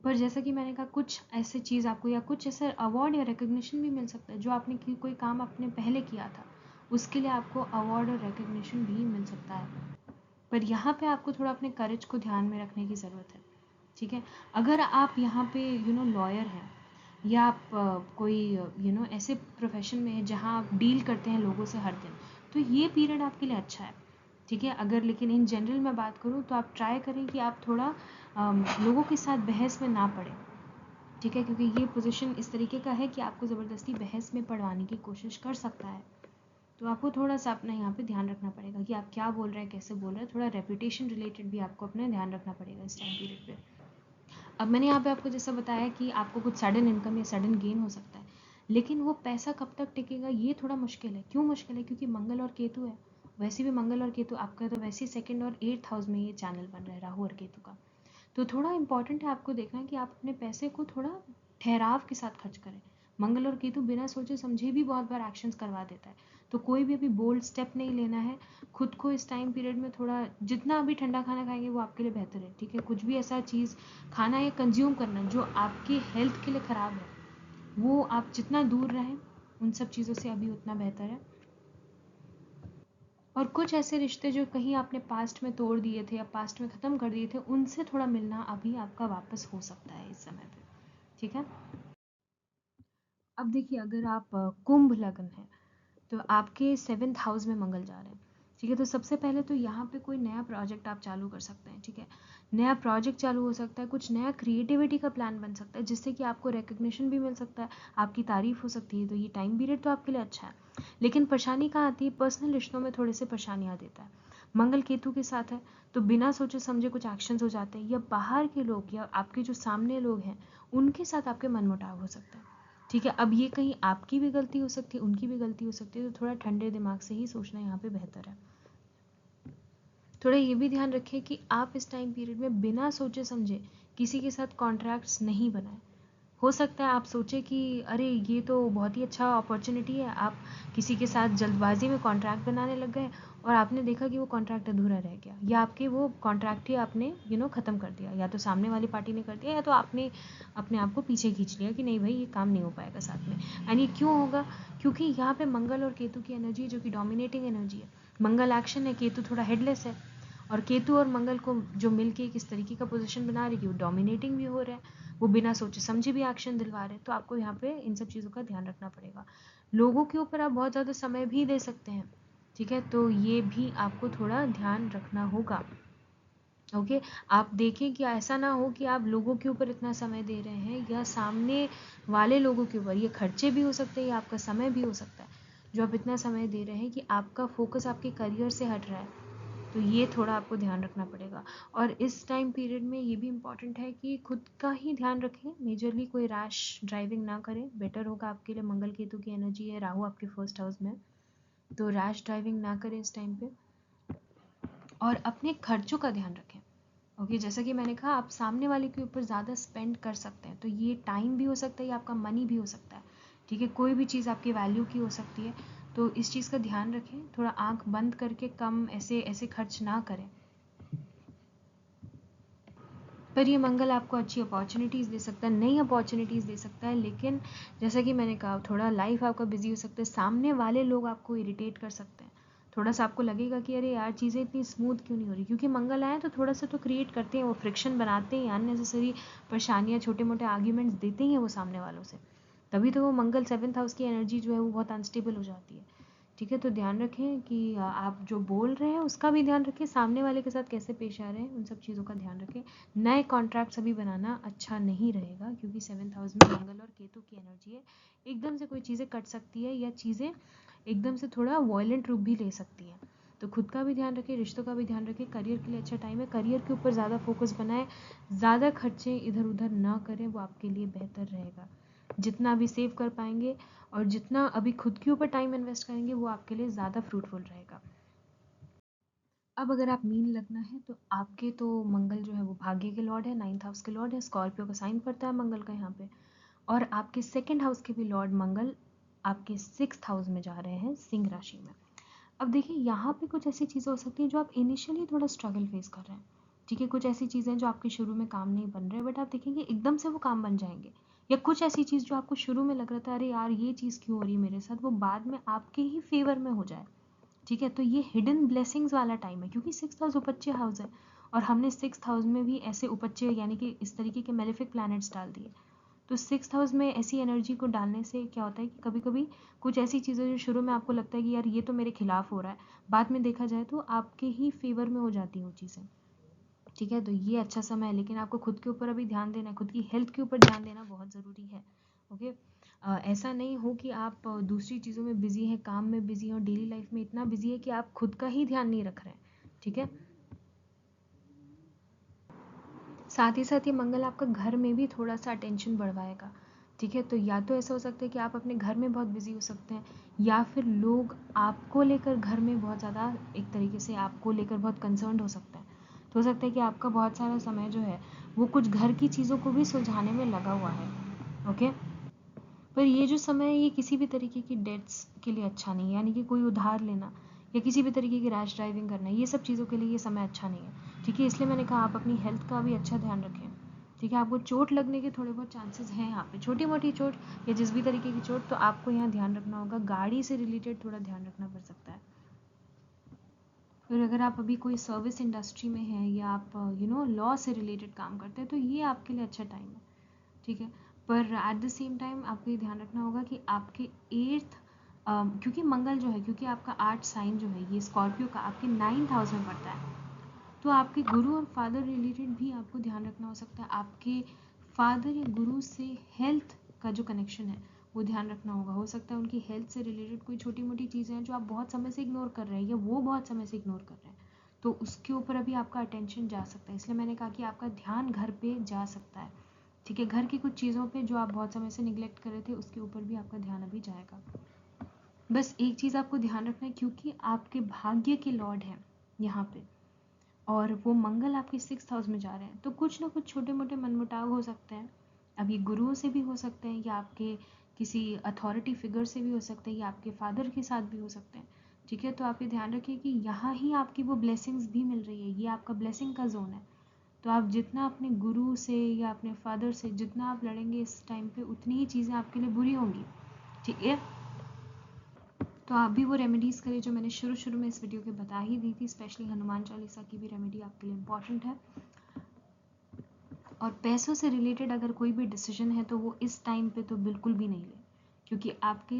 पर जैसा कि मैंने कहा, कुछ ऐसे चीज़ आपको या कुछ ऐसा अवार्ड या रिकग्निशन भी मिल सकता है, जो आपने कोई काम आपने पहले किया था उसके लिए आपको अवार्ड और रिकग्निशन भी मिल सकता है। पर यहाँ पे आपको थोड़ा अपने करेज को ध्यान में रखने की ज़रूरत है, ठीक है। अगर आप यहाँ पे लॉयर हैं या आप कोई ऐसे प्रोफेशन में है जहाँ आप डील करते हैं लोगों से हर दिन, तो ये पीरियड आपके लिए अच्छा है, ठीक है। अगर लेकिन इन जनरल मैं बात करूँ तो आप ट्राई करें कि आप थोड़ा लोगों के साथ बहस में ना पड़े, ठीक है, क्योंकि ये पोजीशन इस तरीके का है कि आपको ज़बरदस्ती बहस में पड़वाने की कोशिश कर सकता है। तो आपको थोड़ा सा अपना यहाँ पे ध्यान रखना पड़ेगा कि आप क्या बोल रहे हैं, कैसे बोल रहे हैं, थोड़ा रेपुटेशन रिलेटेड भी आपको अपना ध्यान रखना पड़ेगा इस टाइम पीरियड पे। अब मैंने यहाँ पे आपको जैसा बताया कि आपको कुछ सडन इनकम या सडन गेन हो सकता है, लेकिन वो पैसा कब तक टिकेगा ये थोड़ा मुश्किल है। क्यों मुश्किल है? क्योंकि मंगल और केतु है। वैसे भी मंगल और केतु आपका तो वैसे ही 2nd और 8th हाउस में ये चैनल बन रहा है राहु और केतु का। तो थोड़ा इंपॉर्टेंट है आपको देखना है कि आप अपने पैसे को थोड़ा ठहराव के साथ खर्च करें। मंगल और केतु बिना सोचे समझे भी बहुत बार एक्शंस करवा देता है, तो कोई भी अभी बोल्ड स्टेप नहीं लेना है। खुद को इस टाइम पीरियड में थोड़ा जितना अभी ठंडा खाना खाएंगे वो आपके लिए बेहतर है, ठीक है। कुछ भी ऐसा चीज़ खाना या कंज्यूम करना जो आपकी हेल्थ के लिए ख़राब है, वो आप जितना दूर रहें उन सब चीज़ों से अभी उतना बेहतर है। और कुछ ऐसे रिश्ते जो कहीं आपने पास्ट में तोड़ दिए थे या पास्ट में ख़त्म कर दिए थे, उनसे थोड़ा मिलना अभी आपका वापस हो सकता है इस समय पे, ठीक है। अब देखिए, अगर आप कुंभ लग्न है तो आपके 7th हाउस में मंगल जा रहे हैं, ठीक है। तो सबसे पहले तो यहाँ पे कोई नया प्रोजेक्ट आप चालू कर सकते हैं, ठीक है। नया प्रोजेक्ट चालू हो सकता है, कुछ नया क्रिएटिविटी का प्लान बन सकता है जिससे कि आपको रिकग्निशन भी मिल सकता है, आपकी तारीफ हो सकती है। तो ये टाइम पीरियड तो आपके लिए अच्छा है, लेकिन परेशानी कहाँ आती है? पर्सनल रिश्तों में थोड़े से परेशानियाँ देता है। मंगल केतु के साथ है तो बिना सोचे समझे कुछ एक्शंस हो जाते हैं, या बाहर के लोग या आपके जो सामने लोग हैं उनके साथ आपके मनमुटाव हो सकता है, ठीक है। अब ये कहीं आपकी भी गलती हो सकती है, उनकी भी गलती हो सकती है, तो थोड़ा ठंडे दिमाग से ही सोचना यहाँ पे बेहतर है। थोड़ा ये भी ध्यान रखें कि आप इस टाइम पीरियड में बिना सोचे समझे किसी के साथ कॉन्ट्रैक्ट्स नहीं बनाएं। हो सकता है आप सोचें कि अरे ये तो बहुत ही अच्छा अपॉर्चुनिटी है, आप किसी के साथ जल्दबाजी में कॉन्ट्रैक्ट बनाने लग गए और आपने देखा कि वो कॉन्ट्रैक्ट अधूरा रह गया, या आपके वो कॉन्ट्रैक्ट ही आपने ख़त्म कर दिया, या तो सामने वाली पार्टी ने कर दिया या तो आपने अपने आप को पीछे खींच लिया कि नहीं भाई ये काम नहीं हो पाएगा साथ में। एंड ये क्यों होगा? क्योंकि यहाँ पे मंगल और केतु की एनर्जी जो कि डोमिनेटिंग एनर्जी है, मंगल एक्शन है, केतु थोड़ा हेडलेस है, और केतु और मंगल को जो मिलके किस तरीके का पोजीशन बना रही है, वो डोमिनेटिंग भी हो रहा है, वो बिना सोचे समझे भी एक्शन दिलवा रहे हैं। तो आपको यहाँ पे इन सब चीज़ों का ध्यान रखना पड़ेगा। लोगों के ऊपर आप बहुत ज़्यादा समय भी दे सकते हैं, ठीक है, तो ये भी आपको थोड़ा ध्यान रखना होगा। ओके, आप देखें कि ऐसा ना हो कि आप लोगों के ऊपर इतना समय दे रहे हैं या सामने वाले लोगों के ऊपर, ये खर्चे भी हो सकते हैं या आपका समय भी हो सकता है जो आप इतना समय दे रहे हैं कि आपका फोकस आपके करियर से हट रहा है। तो ये थोड़ा आपको ध्यान रखना पड़ेगा। और इस टाइम पीरियड में ये भी इम्पॉर्टेंट है कि खुद का ही ध्यान रखें, मेजरली कोई रैश ड्राइविंग ना करें, बेटर होगा आपके लिए। मंगल केतु की एनर्जी है, राहु आपके 1st हाउस में, तो रैश ड्राइविंग ना करें इस टाइम पे, और अपने खर्चों का ध्यान रखें। ओके, जैसा कि मैंने कहा, आप सामने वाले के ऊपर ज़्यादा स्पेंड कर सकते हैं, तो ये टाइम भी हो सकता है या आपका मनी भी हो सकता है, ठीक है। कोई भी चीज़ आपकी वैल्यू की हो सकती है, तो इस चीज़ का ध्यान रखें। थोड़ा आंख बंद करके कम ऐसे ऐसे खर्च ना करें। पर ये मंगल आपको अच्छी अपॉर्चुनिटीज़ दे सकता है, नई अपॉर्चुनिटीज़ दे सकता है, लेकिन जैसा कि मैंने कहा, थोड़ा लाइफ आपका बिजी हो सकता है, सामने वाले लोग आपको इरिटेट कर सकते हैं, थोड़ा सा आपको लगेगा कि अरे यार चीज़ें इतनी स्मूथ क्यों नहीं हो रही, क्योंकि मंगल आए तो थोड़ा सा तो क्रिएट करते हैं, वो फ्रिक्शन बनाते हैं, अननेसेसरी परेशानियाँ, छोटे मोटे आर्ग्यूमेंट्स देते हैं वो सामने वालों से। तभी तो वो मंगल 7th हाउस की एनर्जी जो है वो बहुत अनस्टेबल हो जाती है, ठीक है। तो ध्यान रखें कि आप जो बोल रहे हैं उसका भी ध्यान रखें, सामने वाले के साथ कैसे पेश आ रहे हैं उन सब चीज़ों का ध्यान रखें। नए कॉन्ट्रैक्ट्स अभी बनाना अच्छा नहीं रहेगा, क्योंकि 7th हाउस में मंगल और केतु की एनर्जी है। एकदम से कोई चीज़ें कट सकती है या चीज़ें एकदम से थोड़ा वॉयलेंट रूप भी ले सकती हैं। तो खुद का भी ध्यान रखें, रिश्तों का भी ध्यान रखें। करियर के लिए अच्छा टाइम है, करियर के ऊपर ज़्यादा फोकस बनाएं, ज़्यादा खर्चे इधर उधर ना करें, वो आपके लिए बेहतर रहेगा। जितना अभी सेव कर पाएंगे और जितना अभी खुद के ऊपर टाइम इन्वेस्ट करेंगे वो आपके लिए ज़्यादा फ्रूटफुल रहेगा। अब अगर आप मीन लगना है तो आपके तो मंगल जो है वो भाग्य के लॉर्ड है, 9th हाउस के लॉर्ड है, स्कॉर्पियो का साइन पड़ता है मंगल का यहाँ पे, और आपके 2nd हाउस के भी लॉर्ड मंगल आपके 6th हाउस में जा रहे हैं, सिंह राशि में। अब देखिए यहाँ पे कुछ ऐसी चीज़ें हो सकती हैं जो आप इनिशियली थोड़ा स्ट्रगल फेस कर रहे हैं। ठीक है, कुछ ऐसी चीज़ें जो आपके शुरू में काम नहीं बन रहे, बट आप देखेंगे एकदम से वो काम बन जाएंगे। या कुछ ऐसी चीज़ जो आपको शुरू में लग रहा था अरे यार ये चीज़ क्यों हो रही है मेरे साथ, वो बाद में आपके ही फेवर में हो जाए। ठीक है, तो ये हिडन ब्लेसिंग्स वाला टाइम है, क्योंकि 6th हाउस उपच्य हाउस है और हमने 6th हाउस में भी ऐसे उपच्य यानी कि इस तरीके के मेलेफिक प्लैनेट्स डाल दिए। तो 6th हाउस में ऐसी एनर्जी को डालने से क्या होता है कि कभी कभी कुछ ऐसी चीज़ें जो शुरू में आपको लगता है कि यार ये तो मेरे खिलाफ हो रहा है, बाद में देखा जाए तो आपके ही फेवर में हो जाती है वो चीज़ें। ठीक है, तो ये अच्छा समय है, लेकिन आपको खुद के ऊपर अभी ध्यान देना है, खुद की हेल्थ के ऊपर ध्यान देना बहुत ज़रूरी है। ओके, ऐसा नहीं हो कि आप दूसरी चीज़ों में बिजी हैं, काम में बिजी हैं और डेली लाइफ में इतना बिजी है कि आप खुद का ही ध्यान नहीं रख रहे हैं। ठीक है, साथ ही मंगल आपका घर में भी थोड़ा सा अटेंशन बढ़वाएगा। ठीक है, तो या तो ऐसा हो सकता है कि आप अपने घर में बहुत बिजी हो सकते हैं, या फिर लोग आपको लेकर घर में बहुत ज़्यादा एक तरीके से आपको लेकर बहुत कंसर्न्ड हो सकते हैं। तो हो सकता है कि आपका बहुत सारा समय जो है वो कुछ घर की चीज़ों को भी सुलझाने में लगा हुआ है। ओके, पर ये जो समय है ये किसी भी तरीके की डेट्स के लिए अच्छा नहीं है, यानी कि कोई उधार लेना या किसी भी तरीके की रैश ड्राइविंग करना, ये सब चीज़ों के लिए ये समय अच्छा नहीं है। ठीक है, इसलिए मैंने कहा आप अपनी हेल्थ का भी अच्छा ध्यान रखें। ठीक है, आपको चोट लगने के थोड़े बहुत चांसेस हैं यहाँ पे, छोटी मोटी चोट या जिस भी तरीके की चोट, तो आपको यहाँ ध्यान रखना होगा, गाड़ी से रिलेटेड थोड़ा ध्यान रखना पड़ सकता है। फिर अगर आप अभी कोई सर्विस इंडस्ट्री में हैं या आप लॉ से रिलेटेड काम करते हैं तो ये आपके लिए अच्छा टाइम है। ठीक है, पर एट द सेम टाइम आपको ये ध्यान रखना होगा कि आपके 8th क्योंकि मंगल जो है, क्योंकि आपका 8 साइन जो है ये स्कॉर्पियो का आपके 9th हाउस में पड़ता है, तो आपके गुरु और फादर रिलेटेड भी आपको ध्यान रखना हो सकता है। आपके फादर या गुरु से हेल्थ का जो कनेक्शन है वो ध्यान रखना होगा। हो सकता है उनकी हेल्थ से रिलेटेड कोई छोटी मोटी चीज़ें हैं जो आप बहुत समय से इग्नोर कर रहे हैं या वो बहुत समय से इग्नोर कर रहे हैं, तो उसके ऊपर अभी आपका अटेंशन जा सकता है। इसलिए मैंने कहा कि आपका ध्यान घर पे जा सकता है। ठीक है, घर की कुछ चीज़ों पे जो आप बहुत समय से निगलेक्ट कर रहे थे उसके ऊपर भी आपका ध्यान अभी जाएगा। बस एक चीज़ आपको ध्यान रखना है, क्योंकि आपके भाग्य के लॉर्ड हैं यहाँ पे और वो मंगल आपके 6th हाउस में जा रहे हैं, तो कुछ ना कुछ छोटे मोटे मनमुटाव हो सकते हैं। अब ये गुरुओं से भी हो सकते हैं या आपके किसी अथॉरिटी फिगर से भी हो सकते हैं या आपके फादर के साथ भी हो सकते हैं। ठीक है, तो आप ये ध्यान रखिए कि यहाँ ही आपकी वो ब्लेसिंग्स भी मिल रही है, ये आपका ब्लेसिंग का जोन है। तो आप जितना अपने गुरु से या अपने फादर से जितना आप लड़ेंगे इस टाइम पे, उतनी ही चीज़ें आपके लिए बुरी होंगी। ठीक है, तो आप भी वो रेमेडीज़ करें जो मैंने शुरू शुरू में इस वीडियो के बता ही दी थी। स्पेशली हनुमान चालीसा की भी रेमेडी आपके लिए इम्पॉर्टेंट है। और पैसों से रिलेटेड अगर कोई भी डिसीजन है तो वो इस टाइम पे तो बिल्कुल भी नहीं ले, क्योंकि आपके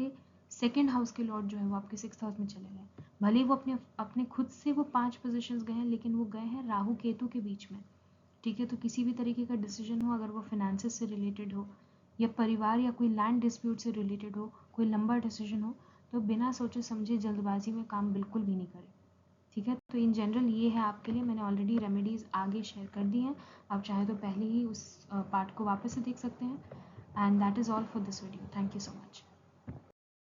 2nd हाउस के लॉर्ड जो है वो आपके 6th हाउस में चले गए। भले ही वो अपने अपने खुद से वो 5 पोजीशंस गए हैं, लेकिन वो गए हैं राहु केतु के बीच में। ठीक है, तो किसी भी तरीके का डिसीजन हो, अगर वो फाइनेंसेस से रिलेटेड हो या परिवार या कोई लैंड डिस्प्यूट से रिलेटेड हो, कोई लंबा डिसीजन हो, तो बिना सोचे समझे जल्दबाजी में काम बिल्कुल भी नहीं करें। ठीक है, तो इन जनरल ये है आपके लिए। मैंने ऑलरेडी रेमेडीज़ आगे शेयर कर दी हैं, आप चाहे तो पहले ही उस पार्ट को वापस से देख सकते हैं। And that is all for this video. Thank you so much.